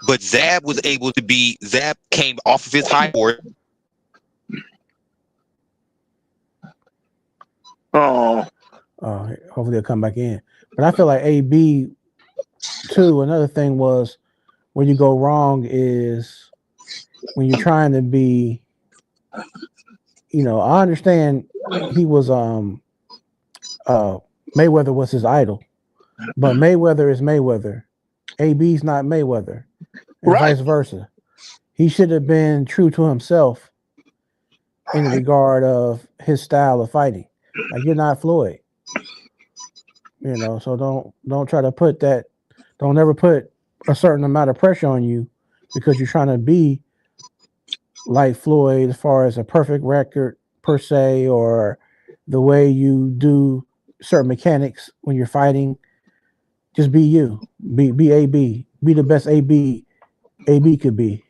but Zab was able to be. Zab came off of his high horse. Hopefully he'll come back in. But I feel like AB too. Another thing was where you go wrong is when you're trying to be. You know, I understand he was Mayweather was his idol, but Mayweather is Mayweather. AB's not Mayweather, and vice versa. He should have been true to himself in regard of his style of fighting. Like, you're not Floyd, you know. So don't try to put that. Don't ever put a certain amount of pressure on you because you're trying to be like Floyd as far as a perfect record per se, or the way you do certain mechanics when you're fighting. Just be you. Be AB. Be the best AB could be.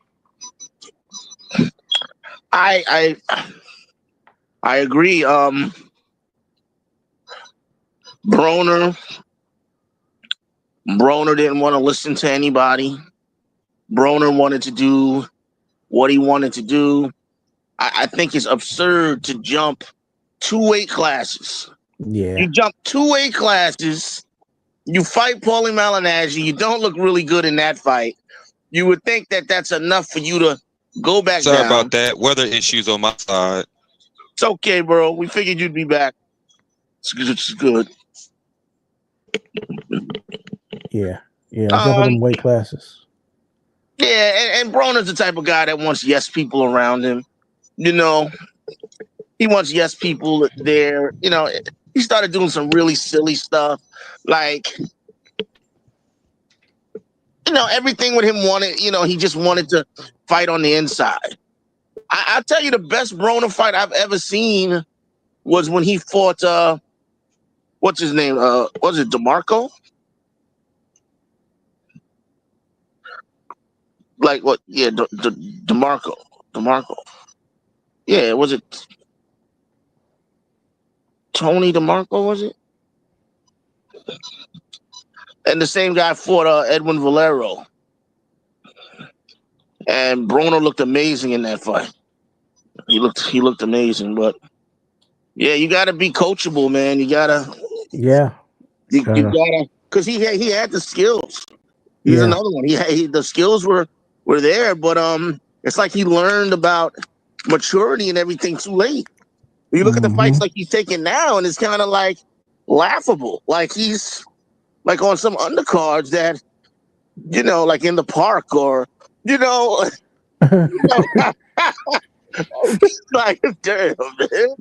I agree. Broner didn't want to listen to anybody. Broner wanted to do what he wanted to do. I think it's absurd to jump 2 weight classes. Yeah. You jump 2 weight classes, you fight Paulie Malignaggi, you don't look really good in that fight. You would think that that's enough for you to go back down. Sorry about that. Weather issues on my side. It's okay, bro. We figured you'd be back. It's good. Yeah. Jumping them weight classes. Yeah, and Broner's the type of guy that wants yes people around him. You know, he wants yes people there. You know, he started doing some really silly stuff. Like, you know, everything with him wanted, you know, he just wanted to fight on the inside. I'll tell you, the best Broner fight I've ever seen was when he fought, what's his name? Was it DeMarco? Like what? Yeah, DeMarco. Yeah, was it Tony DeMarco? Was it? And the same guy fought Edwin Valero, and Broner looked amazing in that fight. He looked amazing, but yeah, you got to be coachable, man. You gotta. Yeah. You gotta, because he had the skills. He's another one. The skills were there, but it's like he learned about maturity and everything too late. You look at the fights like he's taking now, and it's kind of like laughable. Like he's like on some undercards that, you know, like in the park, or you know, like damn, man.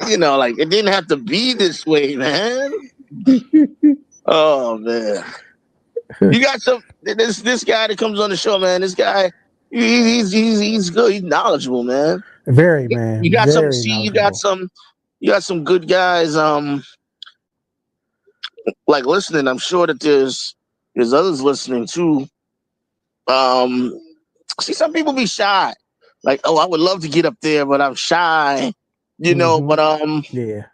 You know, like it didn't have to be this way, man. Oh man, you got some this guy that comes on the show, man. This guy, he's good. He's knowledgeable, man. Very, man. You got very some. See, you got some good guys. Like listening. I'm sure that there's others listening too. See, some people be shy. Like, oh, I would love to get up there, but I'm shy. You know, but yeah.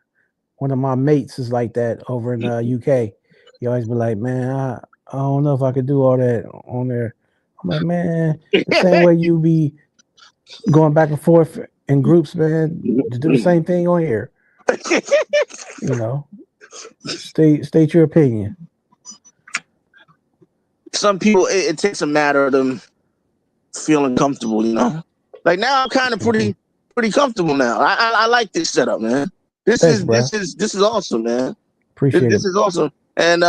One of my mates is like that over in UK. He always be like, man, I don't know if I could do all that on there. I'm like, man, the same way you be going back and forth in groups, man, to do the same thing on here. You know, state your opinion. Some people, it takes a matter of them feeling comfortable, you know. Like now, I'm kind of pretty comfortable now. I like this setup, man. This Thanks, is awesome, man. Appreciate This it. is awesome, and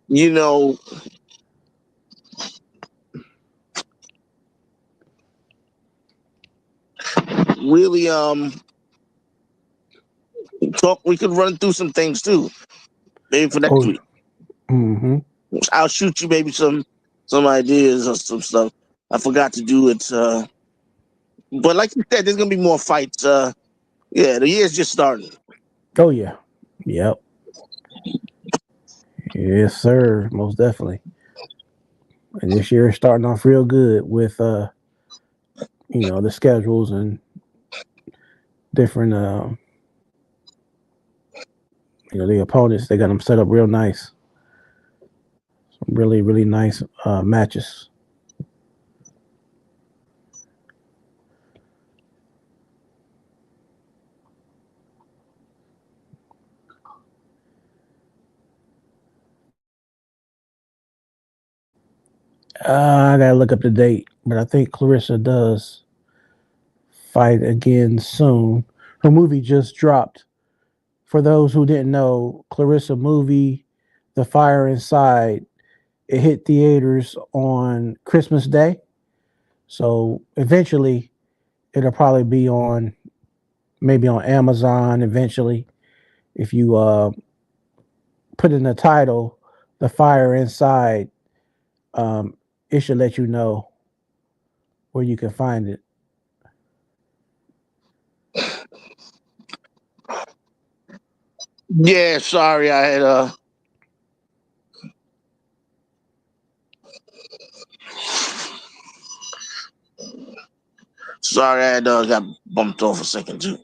you know, really, talk. We could run through some things too, maybe for next week. Mm-hmm. I'll shoot you maybe some ideas or some stuff. I forgot to do it, but like you said, there's gonna be more fights. Yeah, the year's just starting. Oh yeah, yep, yes, sir, most definitely. And this year is starting off real good with the schedules and different the opponents. They got them set up real nice. Some really, really nice matches. I gotta look up the date, but I think Clarissa does fight again soon. Her movie just dropped. For those who didn't know, Clarissa movie, The Fire Inside, it hit theaters on Christmas Day. So eventually it'll probably be maybe on Amazon eventually. If you put in the title, The Fire Inside, it should let you know where you can find it. Yeah, sorry, I had sorry, I had got bumped off a second too.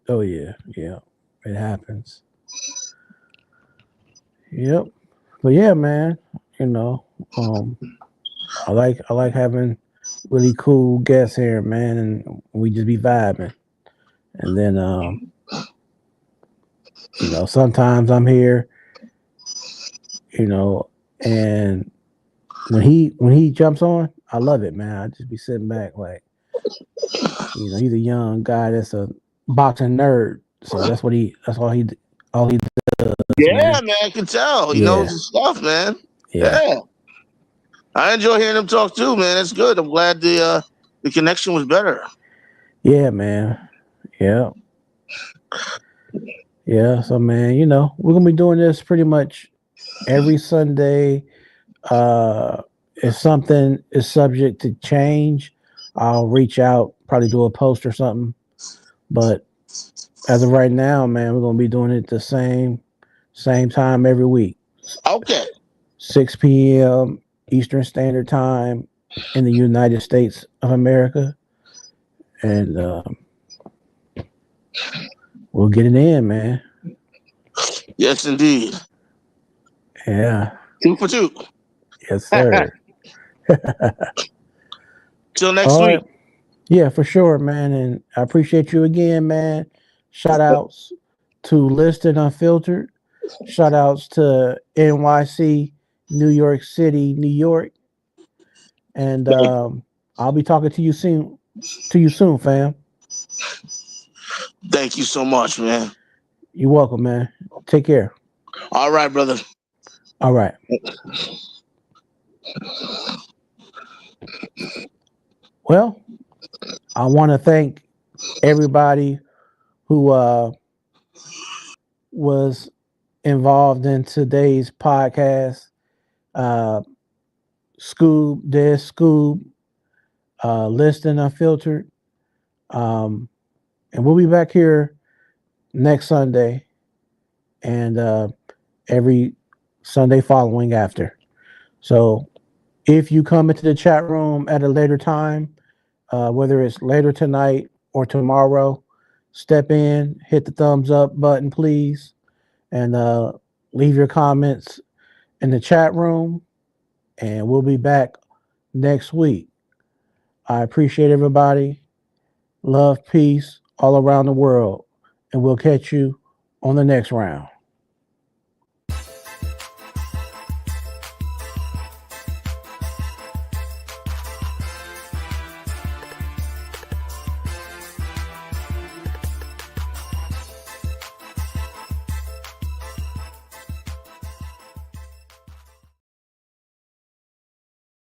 Oh yeah, it happens. Yep, but yeah, man, I like having really cool guests here, man, and we just be vibing. And then sometimes I'm here, and when he jumps on, I love it, man. I just be sitting back like, he's a young guy that's a boxing nerd, so that's all he does. Yeah, man, I can tell. He knows his stuff, man. Yeah. I enjoy hearing him talk too, man. That's good. I'm glad the connection was better. Yeah, man. Yeah. Yeah. So, man, we're gonna be doing this pretty much every Sunday. If something is subject to change, I'll reach out, probably do a post or something. But as of right now, man, we're gonna be doing it the same time every week. Okay. 6 p.m. Eastern Standard Time in the United States of America, and we'll get it in, man. Yes, indeed. Yeah. 2 for 2. Yes, sir. Till next week. Yeah, for sure, man. And I appreciate you again, man. Shout outs to Listed Unfiltered. Shout outs to NYC, New York City, New York. And I'll be talking to you soon. Fam. Thank you so much, man. You're welcome, man. Take care. All right, brother. All right. Well, I want to thank everybody who was involved in today's podcast. Scoob, Listed Unfiltered. And we'll be back here next Sunday and every Sunday following after. So if you come into the chat room at a later time, whether it's later tonight or tomorrow, step in, hit the thumbs up button, please, and leave your comments in the chat room. And we'll be back next week. I appreciate everybody. Love, peace all around the world. And we'll catch you on the next round.